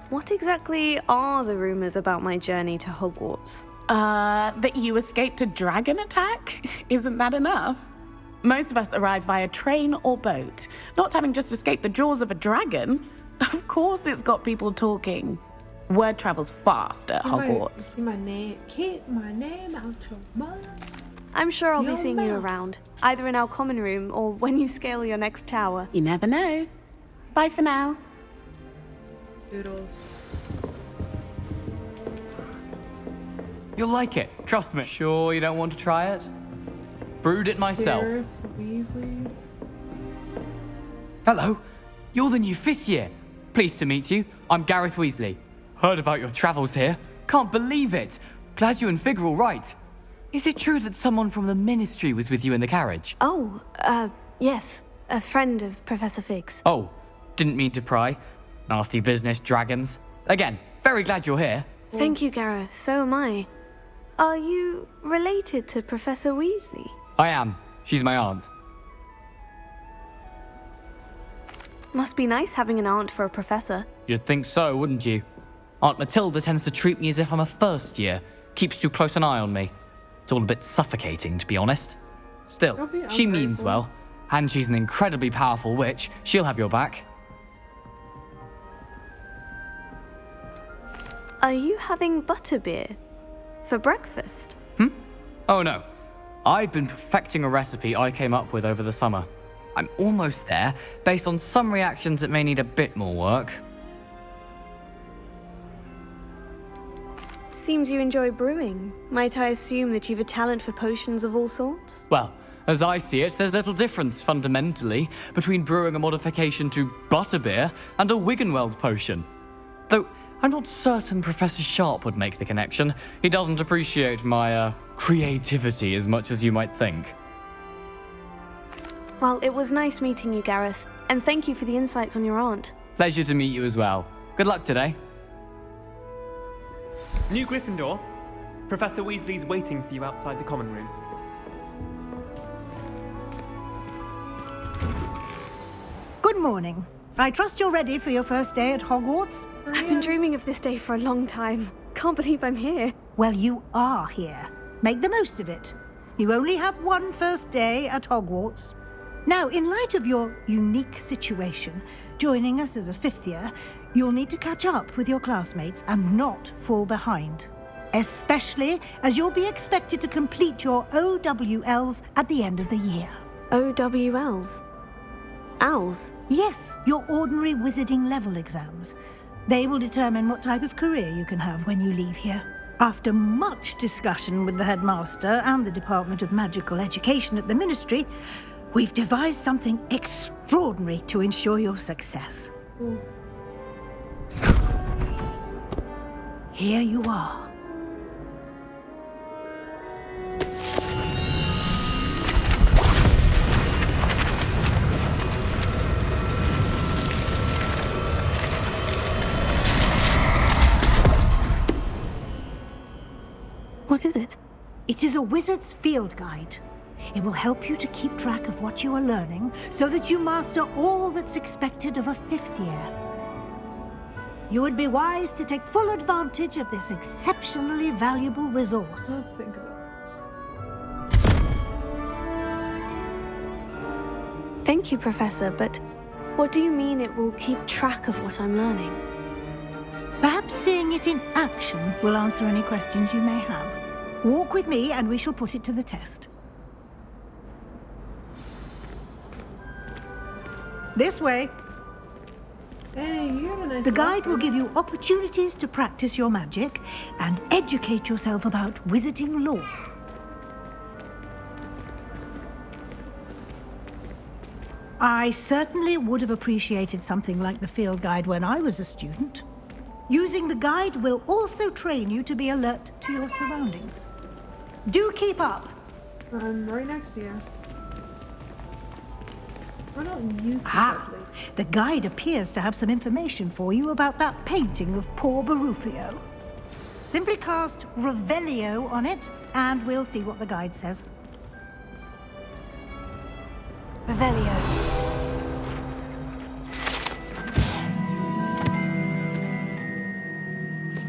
What exactly are the rumors about my journey to Hogwarts? That you escaped a dragon attack? Isn't that enough? Most of us arrive via train or boat, not having just escaped the jaws of a dragon. Of course it's got people talking. Word travels fast at Hogwarts. Keep my name out your mouth. I'm sure I'll be seeing you around, either in our common room or when you scale your next tower. You never know. Bye for now. Doodles. You'll like it, trust me. Sure you don't want to try it? Brewed it myself. Gareth Weasley. Hello, you're the new 5th year. Pleased to meet you. I'm Gareth Weasley. Heard about your travels here. Can't believe it. Glad you and Fig are all right. Is it true that someone from the Ministry was with you in the carriage? Oh, yes. A friend of Professor Fig's. Oh, didn't mean to pry. Nasty business, dragons. Again, very glad you're here. Thank you, Gareth. So am I. Are you related to Professor Weasley? I am. She's my aunt. Must be nice having an aunt for a professor. You'd think so, wouldn't you? Aunt Matilda tends to treat me as if I'm a first year. Keeps too close an eye on me. It's all a bit suffocating, to be honest. Still, she means well. And she's an incredibly powerful witch. She'll have your back. Are you having butterbeer for breakfast? Oh no. I've been perfecting a recipe I came up with over the summer. I'm almost there. Based on some reactions, it may need a bit more work. Seems you enjoy brewing. Might I assume that you've a talent for potions of all sorts? Well, as I see it, there's little difference, fundamentally, between brewing a modification to butterbeer and a Wiggenweld potion. Though, I'm not certain Professor Sharp would make the connection. He doesn't appreciate my, creativity as much as you might think. Well, it was nice meeting you, Gareth. And thank you for the insights on your aunt. Pleasure to meet you as well. Good luck today. New Gryffindor, Professor Weasley's waiting for you outside the common room. Good morning. I trust you're ready for your first day at Hogwarts? I've been dreaming of this day for a long time. Can't believe I'm here. Well, you are here. Make the most of it. You only have one first day at Hogwarts. Now, in light of your unique situation, joining us as a fifth year, you'll need to catch up with your classmates and not fall behind. Especially as you'll be expected to complete your OWLs at the end of the year. OWLs? Owls? Yes, your ordinary wizarding level exams. They will determine what type of career you can have when you leave here. After much discussion with the headmaster and the Department of Magical Education at the Ministry, we've devised something extraordinary to ensure your success. Here you are. What is it? It is a wizard's field guide. It will help you to keep track of what you are learning so that you master all that's expected of a fifth year. You would be wise to take full advantage of this exceptionally valuable resource. I'll think about it. Thank you, Professor, but what do you mean it will keep track of what I'm learning? Perhaps seeing it in action will answer any questions you may have. Walk with me and we shall put it to the test. This way. Hey, you got a nice The guide will give you opportunities to practice your magic and educate yourself about wizarding lore. I certainly would have appreciated something like the field guide when I was a student. Using the guide will also train you to be alert to your surroundings. Do keep up. I'm right next to you. Why don't you keep Ah, up, Lee? the guide appears to have some information for you about that painting of poor Barufio. Simply cast Revelio on it, and we'll see what the guide says. Revelio.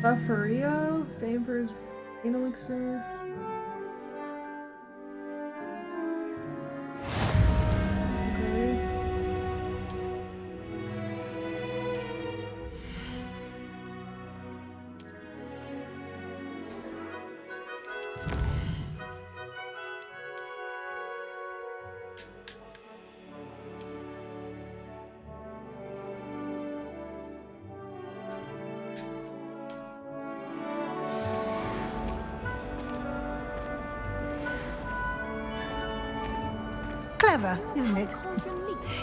Bufferio, famed for his brain elixir. Okay. Clever, isn't it?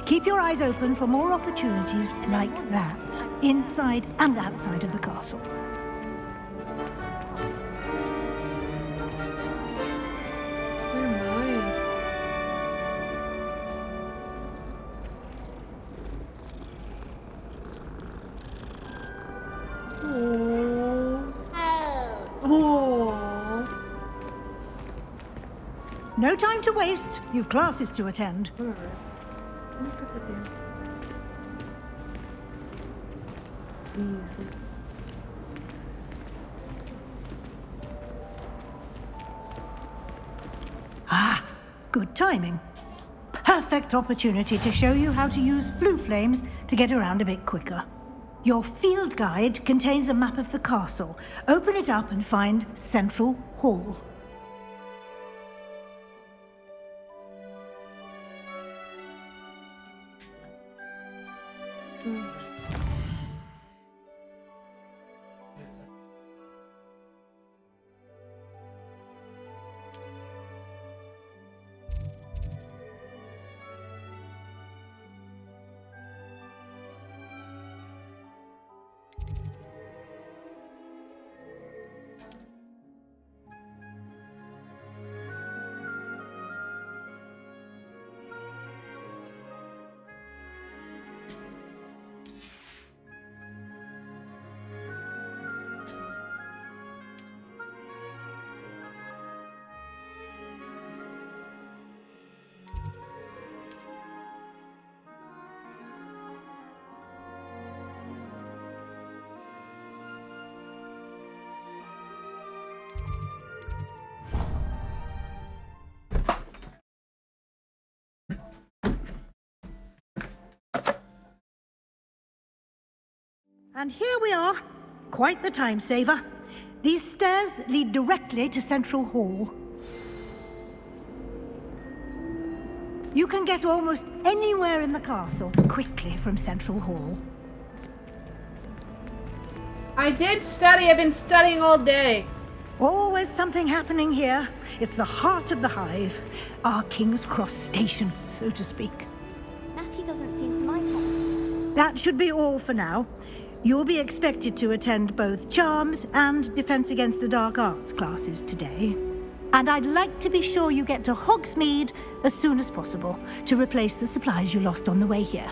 Keep your eyes open for more opportunities like that, inside and outside of the castle. You're mine. Oh. No time to waste. You've classes to attend. Alright. Let me put that down. Easy. Ah, good timing. Perfect opportunity to show you how to use flue flames to get around a bit quicker. Your field guide contains a map of the castle. Open it up and find Central Hall. And here we are. Quite the time saver. These stairs lead directly to Central Hall. You can get almost anywhere in the castle quickly from Central Hall. I did study. I've been studying all day. Always something happening here. It's the heart of the hive. Our King's Cross station, so to speak. Natty doesn't seem to like us. That should be all for now. You'll be expected to attend both Charms and Defense Against the Dark Arts classes today. And I'd like to be sure you get to Hogsmeade as soon as possible to replace the supplies you lost on the way here.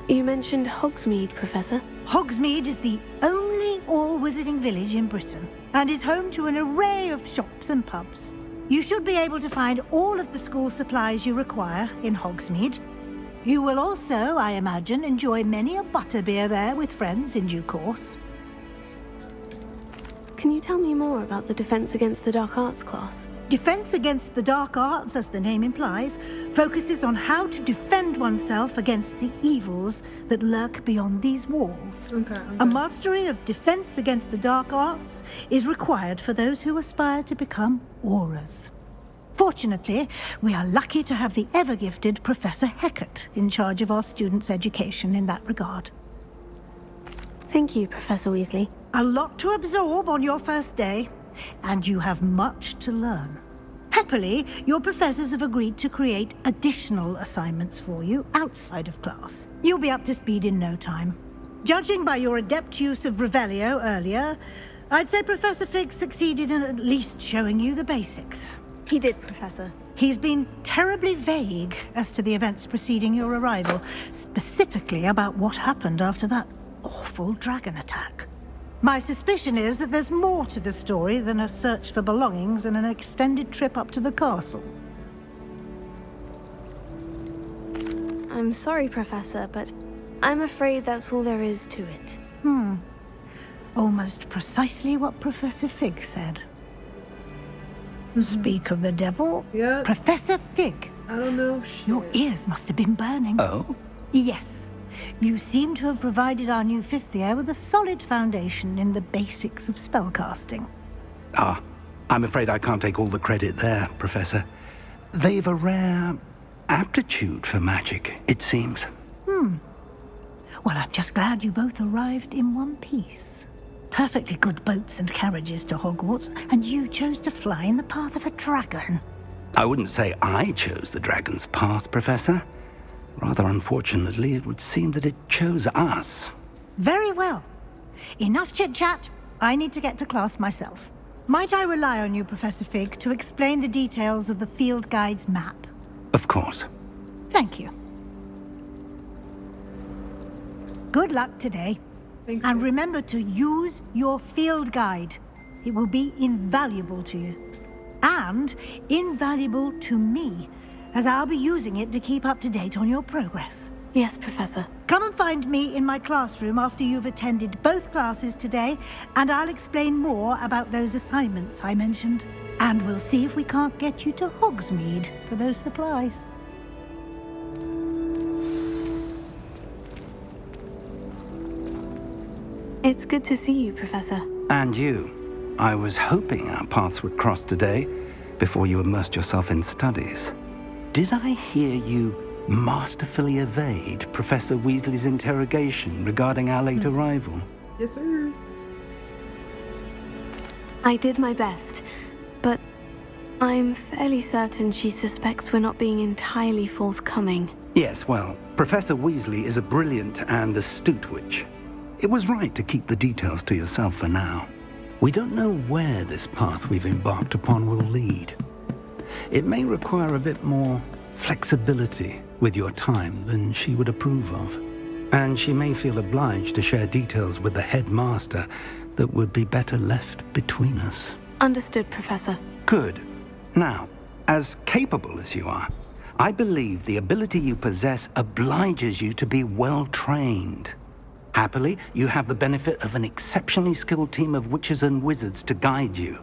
You mentioned Hogsmeade, Professor. Hogsmeade is the only all-wizarding village in Britain and is home to an array of shops and pubs. You should be able to find all of the school supplies you require in Hogsmeade. You will also, I imagine, enjoy many a butterbeer there with friends in due course. Can you tell me more about the Defense Against the Dark Arts class? Defense Against the Dark Arts, as the name implies, focuses on how to defend oneself against the evils that lurk beyond these walls. A mastery of Defense Against the Dark Arts is required for those who aspire to become Aurors. Fortunately, we are lucky to have the ever-gifted Professor Hecat in charge of our students' education in that regard. Thank you, Professor Weasley. A lot to absorb on your first day, and you have much to learn. Happily, your professors have agreed to create additional assignments for you outside of class. You'll be up to speed in no time. Judging by your adept use of Revelio earlier, I'd say Professor Fig succeeded in at least showing you the basics. He did, Professor. He's been terribly vague as to the events preceding your arrival, specifically about what happened after that awful dragon attack. My suspicion is that there's more to the story than a search for belongings and an extended trip up to the castle. I'm sorry, Professor, but I'm afraid that's all there is to it. Almost precisely what Professor Fig said. Speak of the devil. Yeah. Professor Fig. I don't know. Your ears must have been burning. Oh? Yes. You seem to have provided our new fifth year with a solid foundation in the basics of spellcasting. Ah, I'm afraid I can't take all the credit there, Professor. They've a rare aptitude for magic, it seems. Well, I'm just glad you both arrived in one piece. Perfectly good boats and carriages to Hogwarts, and you chose to fly in the path of a dragon. I wouldn't say I chose the dragon's path, Professor. Rather unfortunately, it would seem that it chose us. Very well. Enough chit-chat. I need to get to class myself. Might I rely on you, Professor Fig, to explain the details of the field guide's map? Of course. Thank you. Good luck today. Thanks, and sir. remember to use your field guide. It will be invaluable to you. And invaluable to me, as I'll be using it to keep up to date on your progress. Yes, Professor. Come and find me in my classroom after you've attended both classes today, and I'll explain more about those assignments I mentioned. And we'll see if we can't get you to Hogsmeade for those supplies. It's good to see you, Professor. And you. I was hoping our paths would cross today, before you immersed yourself in studies. Did I hear you masterfully evade Professor Weasley's interrogation regarding our late arrival? Yes, sir. I did my best, but I'm fairly certain she suspects we're not being entirely forthcoming. Yes, well, Professor Weasley is a brilliant and astute witch. It was right to keep the details to yourself for now. We don't know where this path we've embarked upon will lead. It may require a bit more flexibility with your time than she would approve of. And she may feel obliged to share details with the headmaster that would be better left between us. Understood, Professor. Good. Now, as capable as you are, I believe the ability you possess obliges you to be well trained. Happily, you have the benefit of an exceptionally skilled team of witches and wizards to guide you.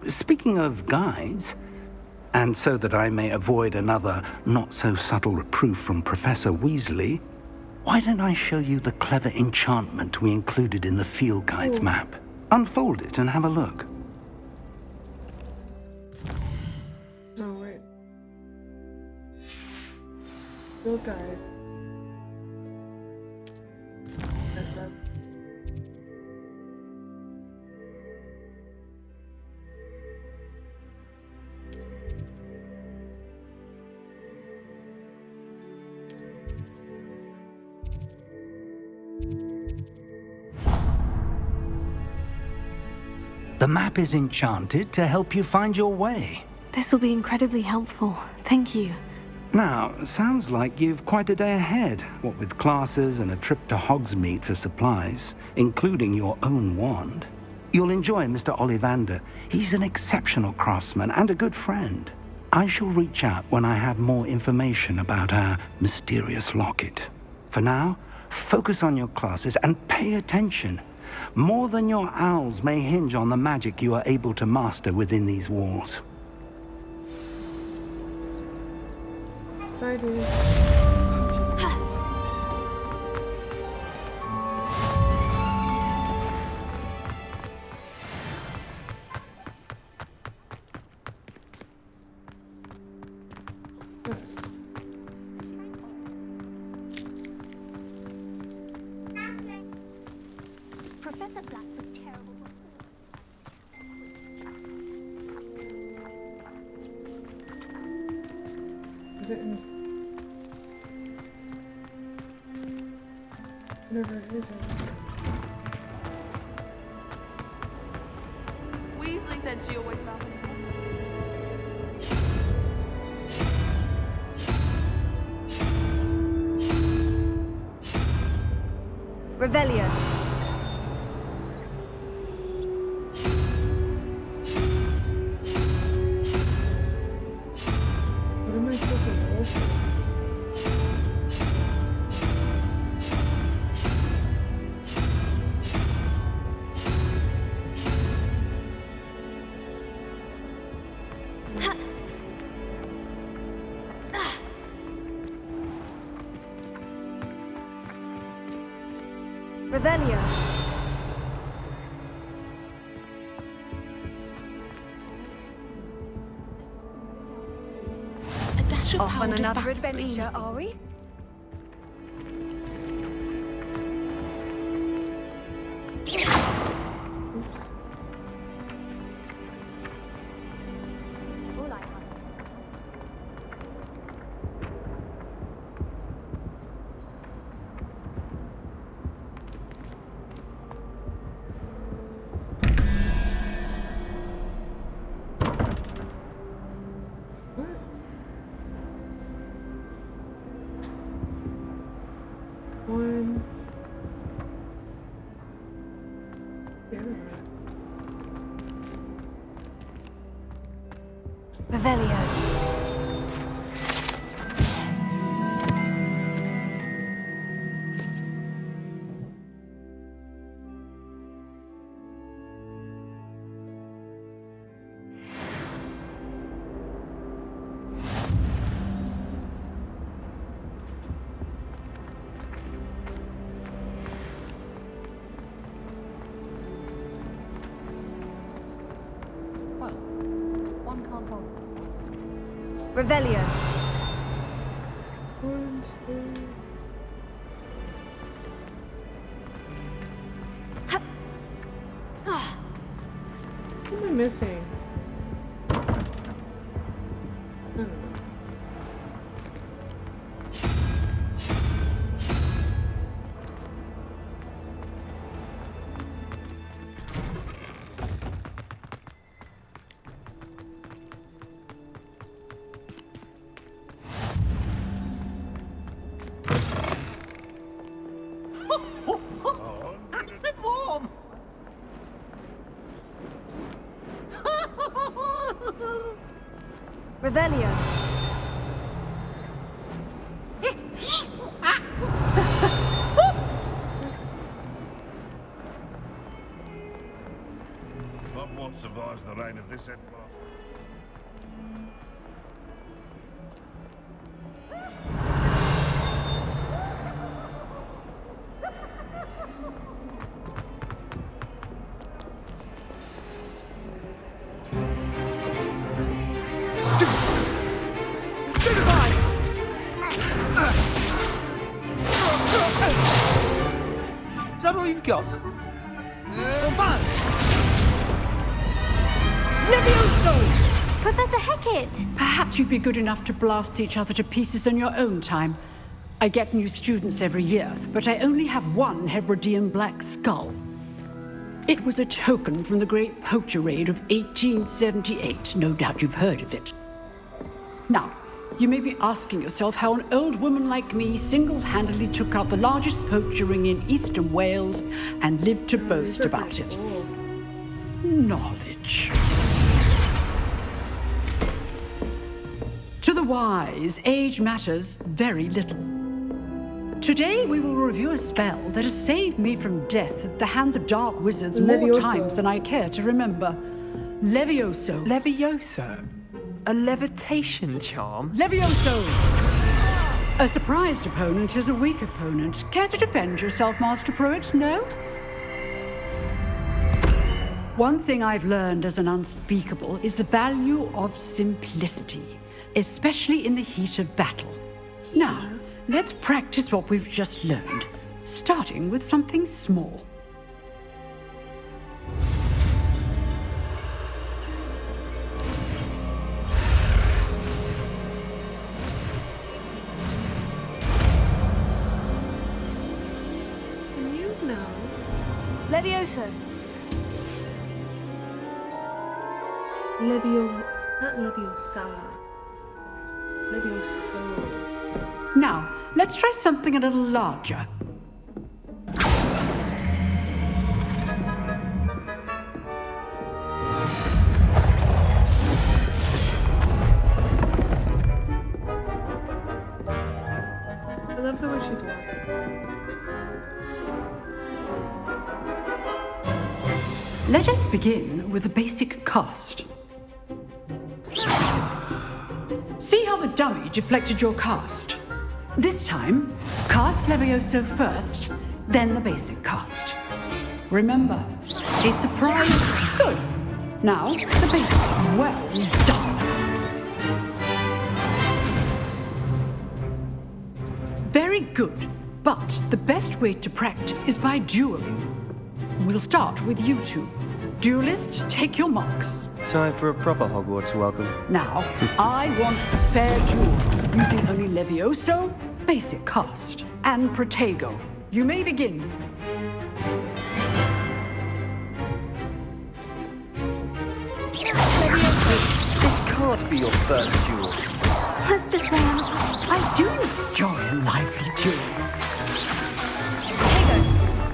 Speaking of guides, And so that I may avoid another not-so-subtle reproof from Professor Weasley, why don't I show you the clever enchantment we included in the field guide's map? Unfold it and have a look. Oh, wait. Field guide. That's up. The map is enchanted to help you find your way. This will be incredibly helpful. Thank you. Now, sounds like you've quite a day ahead, what with classes and a trip to Hogsmeade for supplies, including your own wand. You'll enjoy Mr. Ollivander. He's an exceptional craftsman and a good friend. I shall reach out when I have more information about our mysterious locket. For now, focus on your classes and pay attention. More than your owls may hinge on the magic you are able to master within these walls. Bye, dude. Professor Black was terrible. Is it in this? Whatever it is. Weasley said she always found it. Revelio. What am I supposed to roll for? Revelio. A dash of Off on powdered another Vaseline. adventure, are we? One. The other one. Revelio. Revelio. One, two. What am I missing? I don't know. Nice and warm. Revelio. Not what survives the reign of this empire. Stupefy! Is that all you've got? Levioso! Professor Hecat! Perhaps you'd be good enough to blast each other to pieces in your own time. I get new students every year, but I only have one Hebridean black skull. It was a token from the Great Poacher Raid of 1878. No doubt you've heard of it. Now, you may be asking yourself how an old woman like me single-handedly took out the largest poacher ring in eastern Wales and lived to boast about it. Knowledge. To the wise, age matters very little. Today we will review a spell that has saved me from death at the hands of dark wizards more times than I care to remember. Levioso. Levioso? A levitation charm? Levioso! A surprised opponent is a weak opponent. Care to defend yourself, Master Pruitt? No? One thing I've learned as an unspeakable is the value of simplicity, especially in the heat of battle. Now, let's practice what we've just learned, starting with something small. Can you know? Levioso. It's not Leviosa. Levioso. Now, let's try something a little larger. I love the way she's walking. Let us begin with the basic cast. See how the dummy deflected your cast? This time, cast Levioso first, then the basic cast. Remember, a surprise. Good. Now, the basic. Well done. Very good. But the best way to practice is by dueling. We'll start with you two. Duelists, take your marks. Time for a proper Hogwarts welcome. Now, I want a fair duel, using only Levioso, basic cast, and Protego. You may begin. Levioso, this can't be your first duel. Let's just say I do enjoy a lively duel.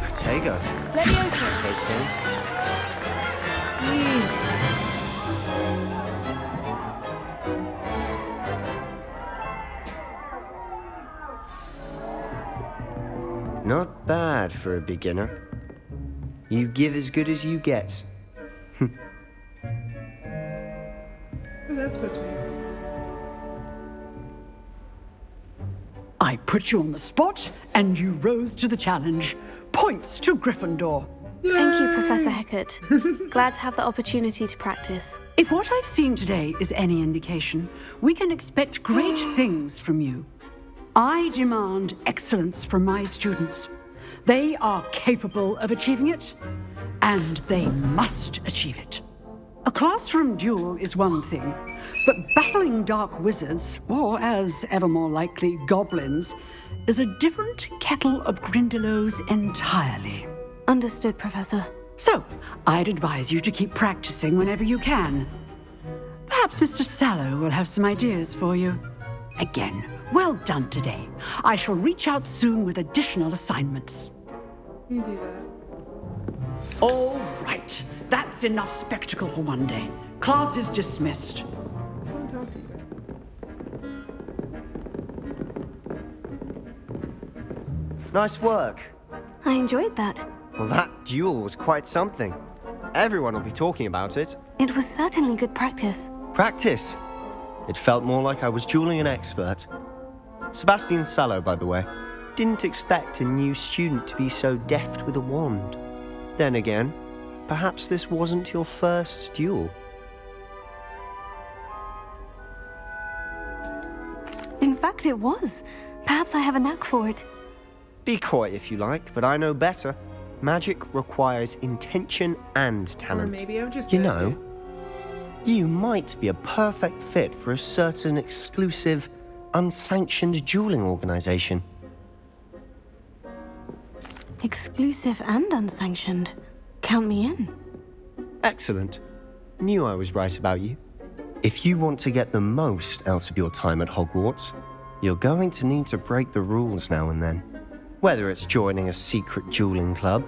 Protego. Levioso. Those things. Not bad for a beginner. You give as good as you get. Who's that supposed to be? I put you on the spot, and you rose to the challenge. Points to Gryffindor. Thank you, Professor Hecat. Glad to have the opportunity to practice. If what I've seen today is any indication, we can expect great things from you. I demand excellence from my students. They are capable of achieving it, and they must achieve it. A classroom duel is one thing, but battling dark wizards, or as ever more likely, goblins, is a different kettle of Grindylows entirely. Understood, Professor. So, I'd advise you to keep practicing whenever you can. Perhaps Mr. Sallow will have some ideas for you. Again, well done today. I shall reach out soon with additional assignments. You do that. All right. That's enough spectacle for one day. Class is dismissed. Don't talk to you. Nice work. I enjoyed that. Well, that duel was quite something. Everyone will be talking about it. It was certainly good practice. Practice. It felt more like I was dueling an expert. Sebastian Sallow, by the way. Didn't expect a new student to be so deft with a wand. Then again, perhaps this wasn't your first duel. In fact, it was. Perhaps I have a knack for it. Be coy if you like, but I know better. Magic requires intention and talent. Or maybe I'm just You good at know, you might be a perfect fit for a certain exclusive, unsanctioned dueling organization. Exclusive and unsanctioned. Count me in. Excellent. Knew I was right about you. If you want to get the most out of your time at Hogwarts, you're going to need to break the rules now and then. Whether it's joining a secret dueling club,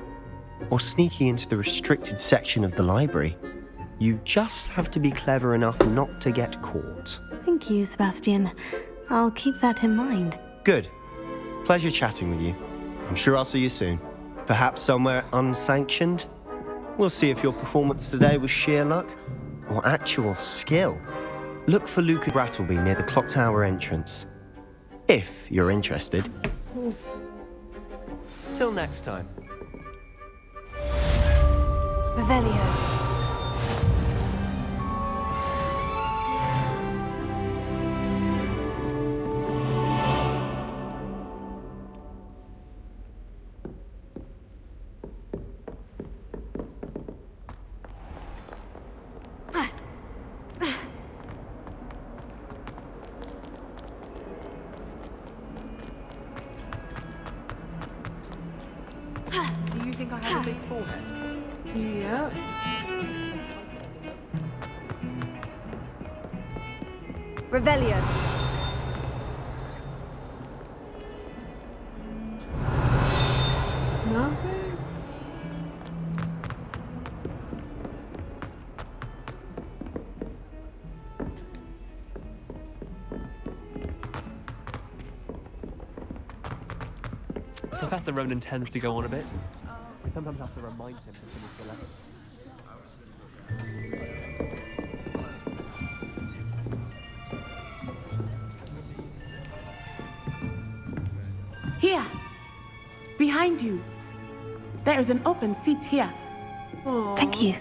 or sneaking into the restricted section of the library, you just have to be clever enough not to get caught. Thank you, Sebastian. I'll keep that in mind. Good. Pleasure chatting with you. I'm sure I'll see you soon. Perhaps somewhere unsanctioned? We'll see if your performance today was sheer luck or actual skill. Look for Luca Brattleby near the Clock Tower entrance. If you're interested. Till next time. Revelio. Do you think I have a big forehead? Yep. Revelio. Nothing? Professor Ronan tends to go on a bit. We sometimes have to remind him to finish the lesson. Here! Behind you! There is an open seat here. Thank you.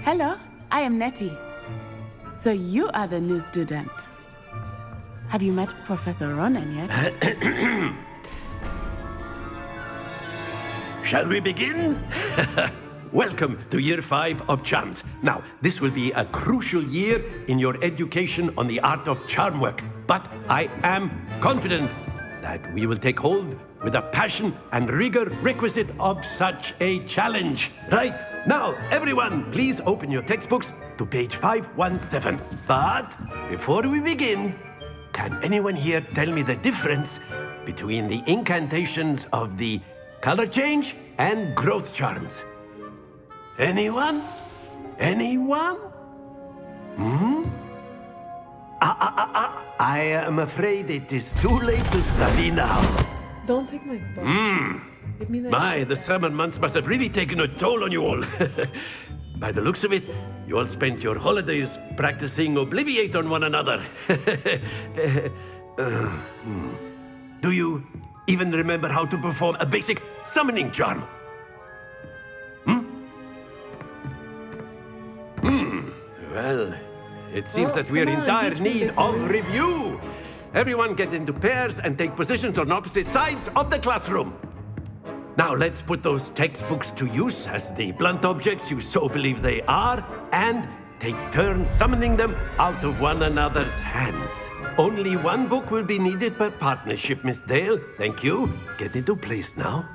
Hello, I am Nettie. So you are the new student. Have you met Professor Ronan yet? Shall we begin? Welcome to Year 5 of Charms. Now, this will be a crucial year in your education on the art of charm work. But I am confident that we will take hold with the passion and rigor requisite of such a challenge. Right, now, everyone, please open your textbooks to page 517. But before we begin, can anyone here tell me the difference between the incantations of the color change and growth charms? Anyone? Anyone? I am afraid it is too late to study now. Don't take my book. Give me that. My, the summer months must have really taken a toll on you all. By the looks of it, you all spent your holidays practicing Obliviate on one another. Do you even remember how to perform a basic summoning charm? Well, it seems that we're in dire need of review. Everyone get into pairs and take positions on opposite sides of the classroom. Now let's put those textbooks to use as the blunt objects you so believe they are, and take turns summoning them out of one another's hands. Only one book will be needed per partnership, Miss Dale. Thank you. Get into place now.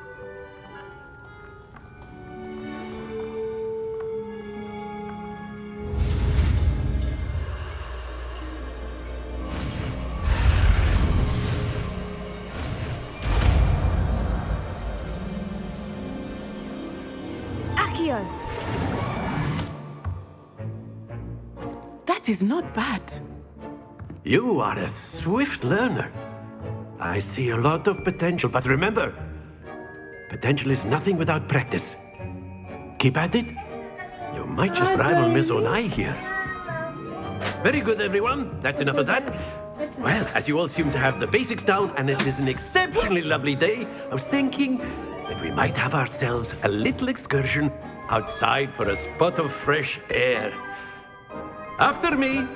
Accio. That is not bad. You are a swift learner. I see a lot of potential, but remember, potential is nothing without practice. Keep at it. You might just rival Miss Onai here. Very good, everyone. That's enough of that. Well, as you all seem to have the basics down, and it is an exceptionally lovely day, I was thinking that we might have ourselves a little excursion outside for a spot of fresh air. After me.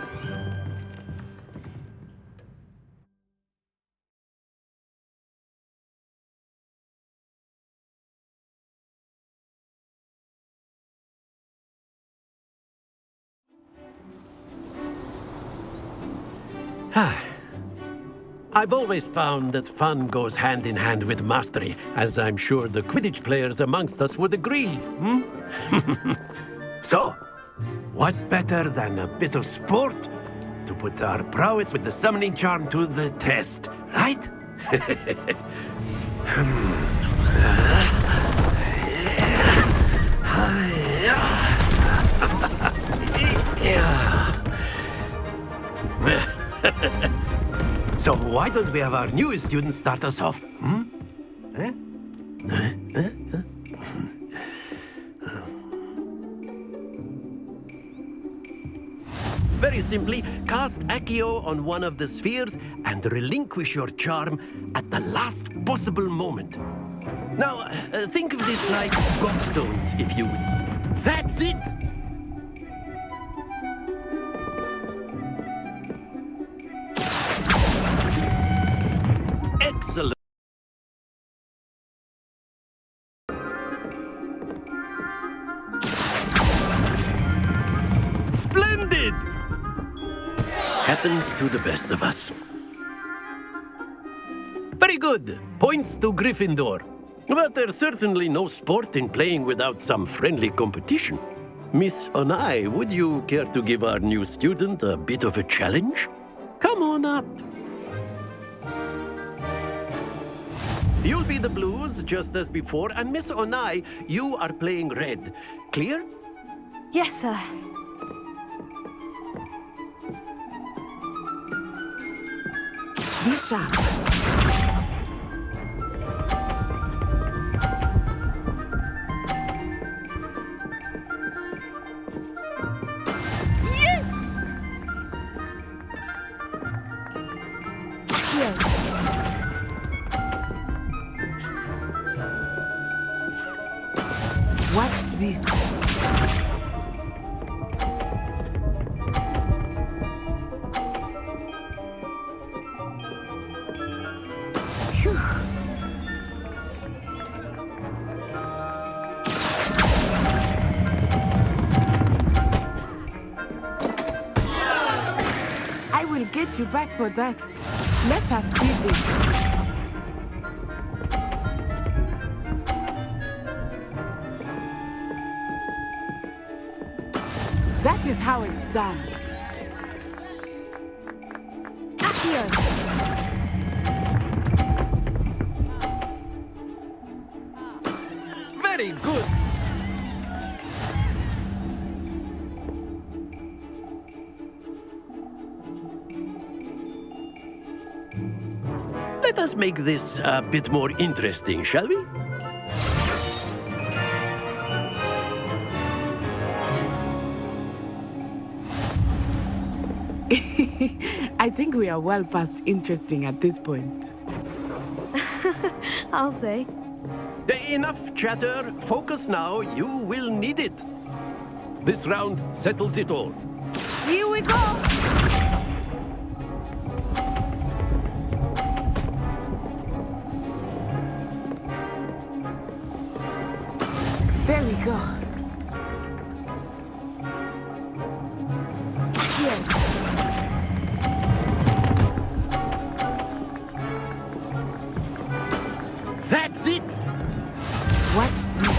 I've always found that fun goes hand in hand with mastery, as I'm sure the Quidditch players amongst us would agree. So, what better than a bit of sport to put our prowess with the summoning charm to the test, right? So why don't we have our newest student start us off? Very simply, cast Accio on one of the spheres and relinquish your charm at the last possible moment. Now, think of this like gobstones, if you would. That's it! Excellent. Splendid! Happens to the best of us. Very good. Points to Gryffindor. But there's certainly no sport in playing without some friendly competition. Miss Onai, would you care to give our new student a bit of a challenge? Come on up. You'll be the blues, just as before, and Miss Onai, you are playing red. Clear? Yes, sir. Be sharp. Watch this. Phew. I will get you back for that. Let us see this. That is how it's done. Accio. Very good. Let us make this a bit more interesting, shall we? I think we are well past interesting at this point. I'll say. Enough chatter. Focus now. You will need it. This round settles it all. Here we go! There we go. Here. That's it! Watch this.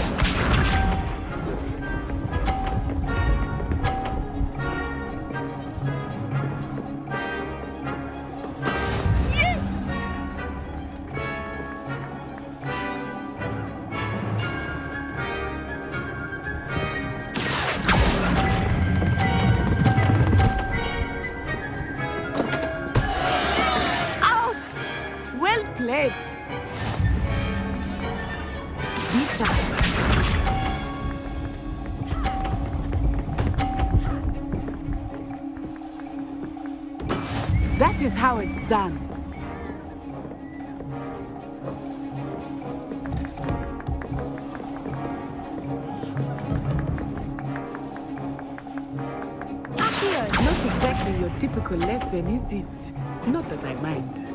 Yes! Ouch! Well played. Be sharp. That is how it's done. Not exactly your typical lesson, is it? Not that I mind.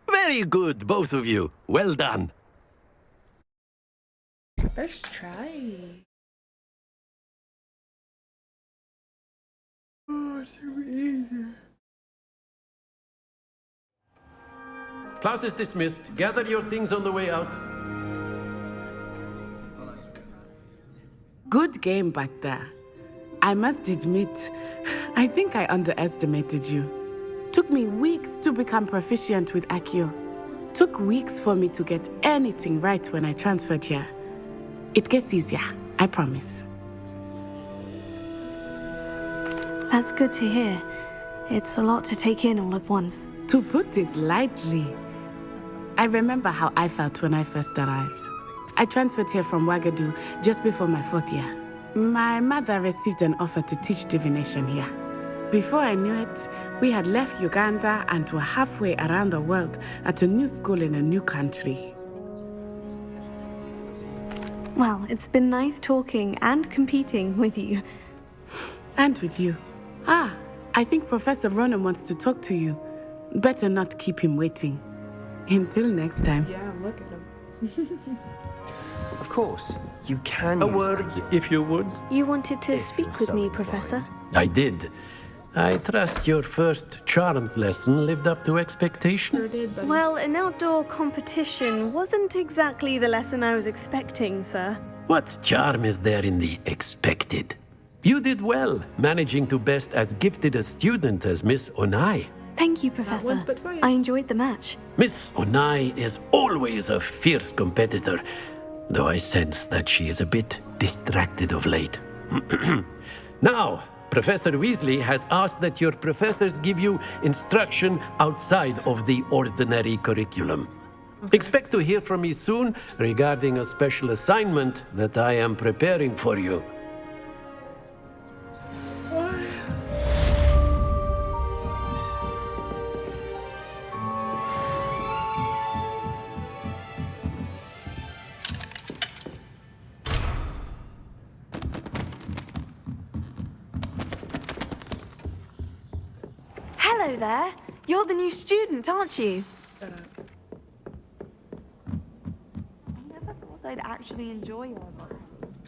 Very good, both of you. Well done. First try. Oh, it's so easy. Class is dismissed. Gather your things on the way out. Good game back there. I must admit, I think I underestimated you. Took me weeks to become proficient with Accio. Took weeks for me to get anything right when I transferred here. It gets easier, I promise. That's good to hear. It's a lot to take in all at once. To put it lightly, I remember how I felt when I first arrived. I transferred here from Ouagadougou just before my 4th year. My mother received an offer to teach divination here. Before I knew it, we had left Uganda and were halfway around the world at a new school in a new country. Well, it's been nice talking and competing with you. And with you. Ah, I think Professor Ronan wants to talk to you. Better not keep him waiting. Until next time. Yeah, look at him. Of course, you can A use word, Accio. if you would. You wanted to If speak you're with so me, inclined. Professor? I did. I trust your first charms lesson lived up to expectation. Sure did, buddy. Well, an outdoor competition wasn't exactly the lesson I was expecting, sir. What charm is there in the expected? You did well, managing to best as gifted a student as Miss Onai. Thank you, Professor. once, but twice. I enjoyed the match. Miss Onai is always a fierce competitor, though I sense that she is a bit distracted of late. Now, Professor Weasley has asked that your professors give you instruction outside of the ordinary curriculum. Expect to hear from me soon regarding a special assignment that I am preparing for you. Hello there. You're the new student, aren't you? I never thought I'd actually enjoy it.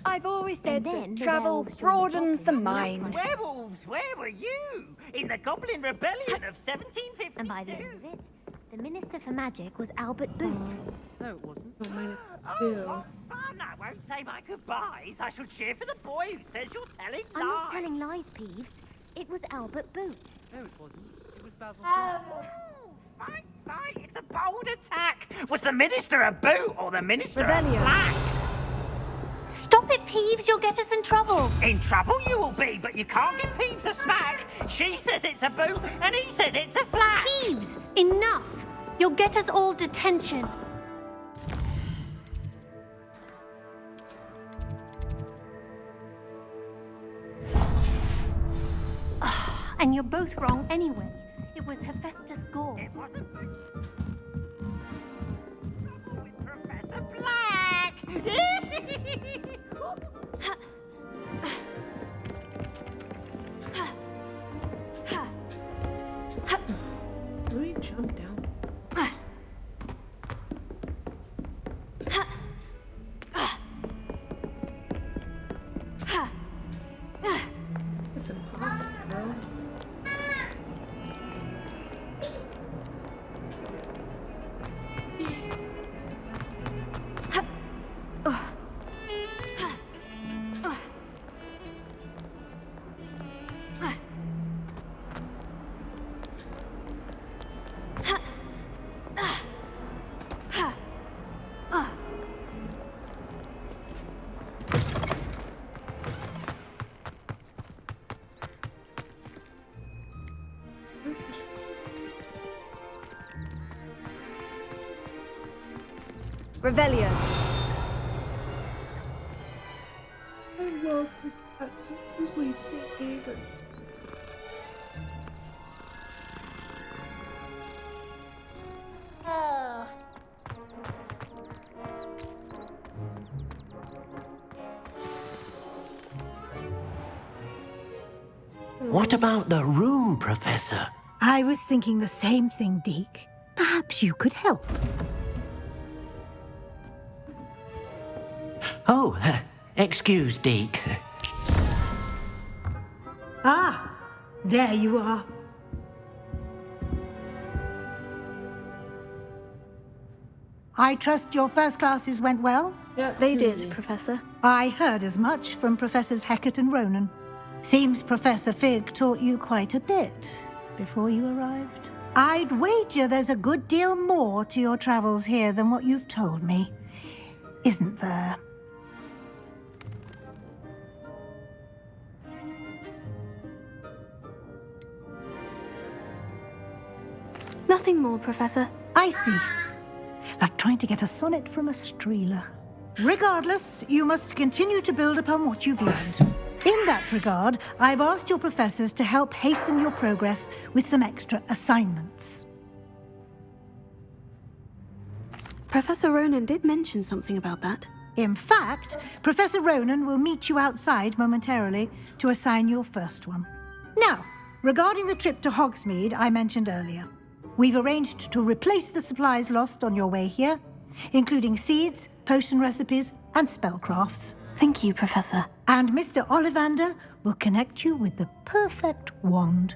I've always said And then that the travel werewolves joined the broadens the Goblin mind. Werewolves, where were you? In the Goblin Rebellion of 1752? And by the end of it, the Minister for Magic was Albert Boot. No, it wasn't. Don't mind it. Oh, fun! I won't say my goodbyes. I shall cheer for the boy who says you're telling lies. I'm not telling lies, Peeves. It was Albert Boot. No, it wasn't. It was Basil. Fight, fight! It's a bold attack! Was the Minister a boot or the Minister a Revelio. flag? Stop it, Peeves. You'll get us in trouble. In trouble you will be, but you can't give Peeves a smack. She says it's a boot, and he says it's a flag. Peeves, enough. You'll get us all detention. And you're both wrong anyway. It was Hephaestus Gore. It wasn't trouble with Professor Black. Let me jump down. It's impossible. Revelio. I love the cats. Who's my favorite? What about the room, Professor? I was thinking the same thing, Deke. Perhaps you could help. Oh, excuse, Deke. Ah, there you are. I trust your first classes went well? They did, Professor. I heard as much from Professors Hecat and Ronan. Seems Professor Fig taught you quite a bit before you arrived. I'd wager there's a good deal more to your travels here than what you've told me, isn't there? Nothing more, Professor. I see. Like trying to get a sonnet from a streeler. Regardless, you must continue to build upon what you've learned. In that regard, I've asked your professors to help hasten your progress with some extra assignments. Professor Ronan did mention something about that. In fact, Professor Ronan will meet you outside momentarily to assign your first one. Now, regarding the trip to Hogsmeade I mentioned earlier, we've arranged to replace the supplies lost on your way here, including seeds, potion recipes, and spellcrafts. Thank you, Professor. And Mr. Ollivander will connect you with the perfect wand.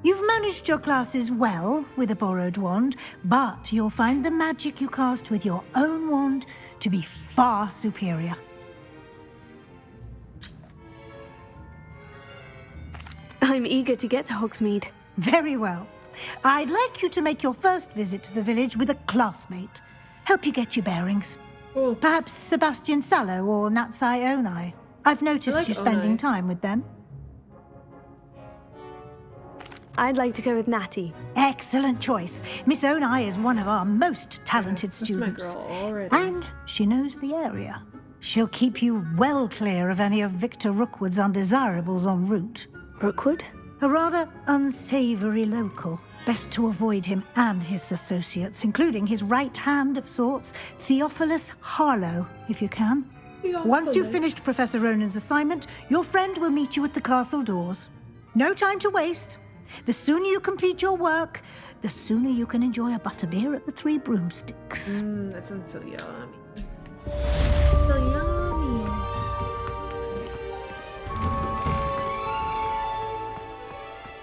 You've managed your classes well with a borrowed wand, but you'll find the magic you cast with your own wand to be far superior. I'm eager to get to Hogsmeade. Very well. I'd like you to make your first visit to the village with a classmate. Help you get your bearings. Perhaps Sebastian Sallow or Natsai Onai. I've noticed you spending time with them. I'd like to go with Natty. Excellent choice. Miss Onai is one of our most talented students. That's my girl already. And she knows the area. She'll keep you well clear of any of Victor Rookwood's undesirables en route. Rookwood? A rather unsavory local. Best to avoid him and his associates, including his right hand of sorts, Theophilus Harlow, if you can. Once you've finished Professor Ronan's assignment, your friend will meet you at the castle doors. No time to waste. The sooner you complete your work, the sooner you can enjoy a butterbeer at the Three Broomsticks. That sounds so yummy. So yummy.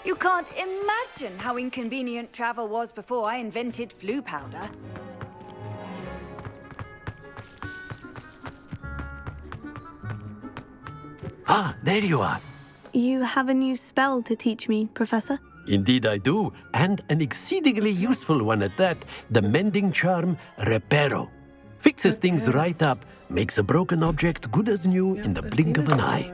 You can't imagine how inconvenient travel was before I invented flu powder. Ah, there you are. You have a new spell to teach me, Professor? Indeed I do, and an exceedingly useful one at that, the mending charm Reparo. Fixes things right up, makes a broken object good as new in the blink of an eye.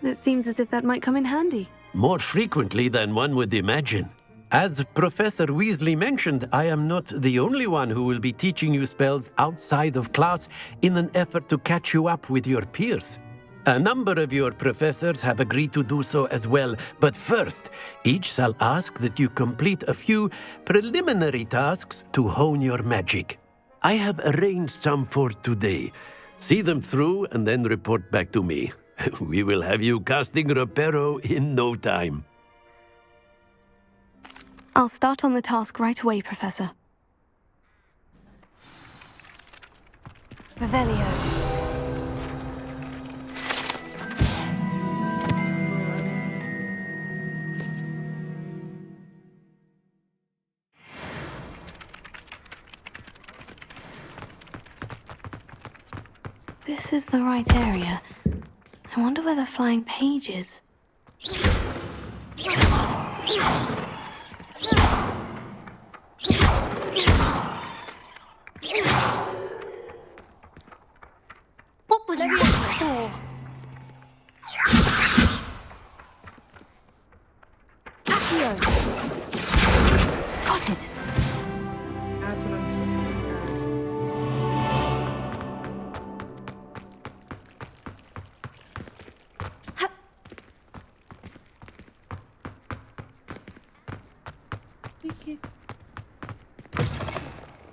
It seems as if that might come in handy. More frequently than one would imagine. As Professor Weasley mentioned, I am not the only one who will be teaching you spells outside of class in an effort to catch you up with your peers. A number of your professors have agreed to do so as well, but first, each shall ask that you complete a few preliminary tasks to hone your magic. I have arranged some for today. See them through and then report back to me. We will have you casting Reparo in no time. I'll start on the task right away, Professor. Revelio. This is the right area. I wonder where the flying page is. What was that for? Accio! Got it. That's what I'm supposed to do.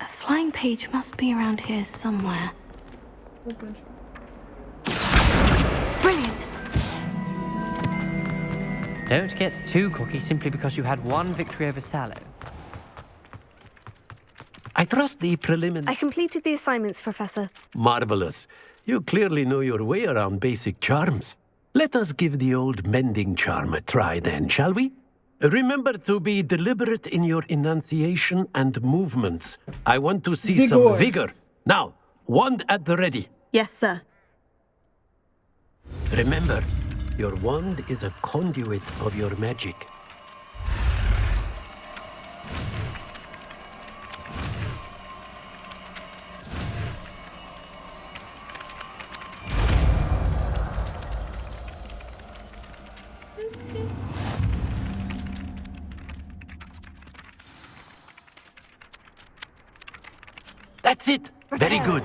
A flying page must be around here somewhere. Brilliant! Don't get too cocky simply because you had one victory over Sallow. I trust the preliminary... I completed the assignments, Professor. Marvelous. you clearly know your way around basic charms. Let us give the old mending charm a try then, shall we? Remember to be deliberate in your enunciation and movements. I want to see some vigor. Now, wand at the ready. Yes, sir. Remember, your wand is a conduit of your magic. That's it! Very good.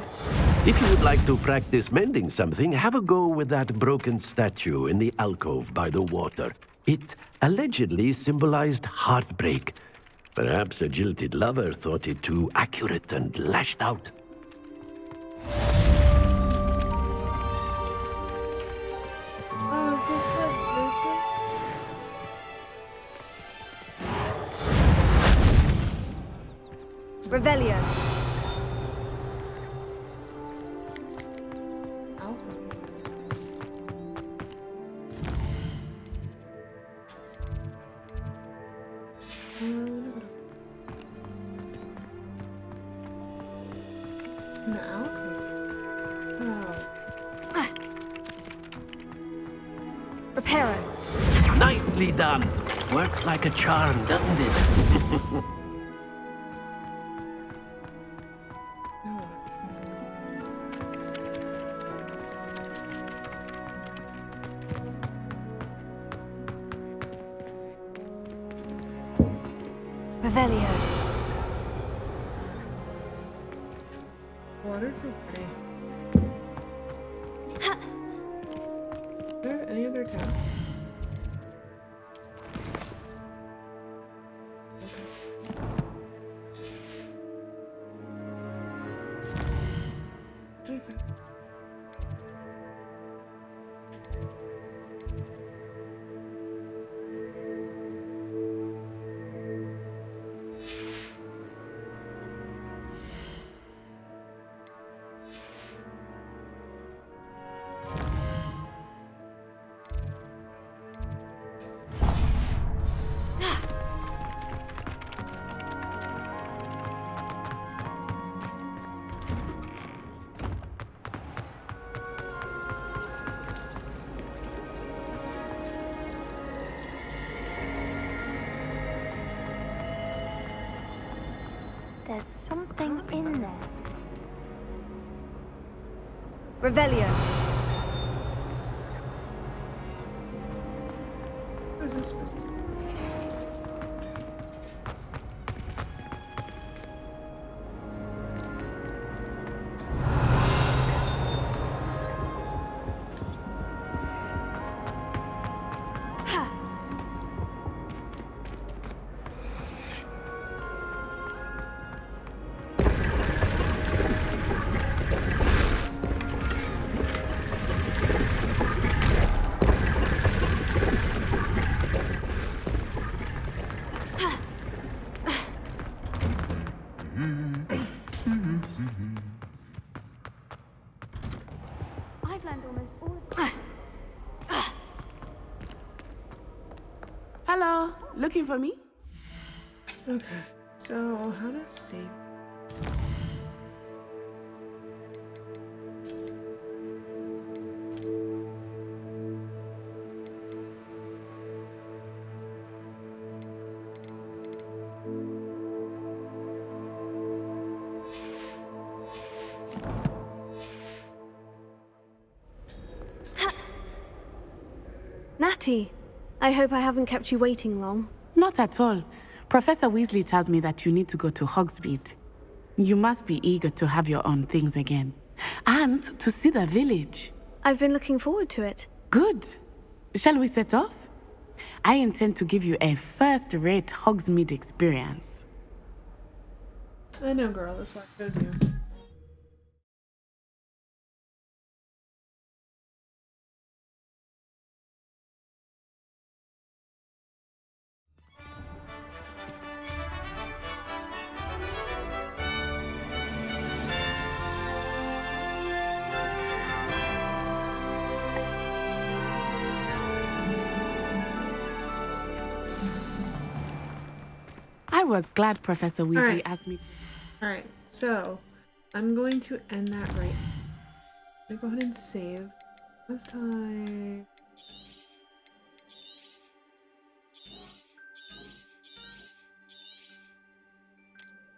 If you would like to practice mending something, have a go with that broken statue in the alcove by the water. It allegedly symbolized heartbreak. Perhaps a jilted lover thought it too accurate and lashed out. Oh, is this what this is? Revelio. Nicely done. Works like a charm, doesn't it? Revelio. Water's so pretty. Is there any other town? There's something in there. Revelio. What is this supposed to be? Hello, looking for me? Okay, so how to save? Natty, I hope I haven't kept you waiting long. Not at all. Professor Weasley tells me that you need to go to Hogsmeade. You must be eager to have your own things again. And to see the village. I've been looking forward to it. Good. Shall we set off? I intend to give you a first-rate Hogsmeade experience. I know, girl. That's why I chose you. I was glad Professor Weasley Alright. asked me. Alright, so I'm going to end that right. I'm gonna go ahead and save. Last time.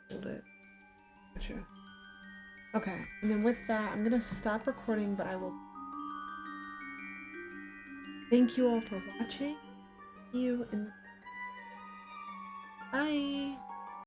Hold it. Gotcha. Okay, and then with that, I'm gonna stop recording, but I will thank you all for watching. See you in the... Bye!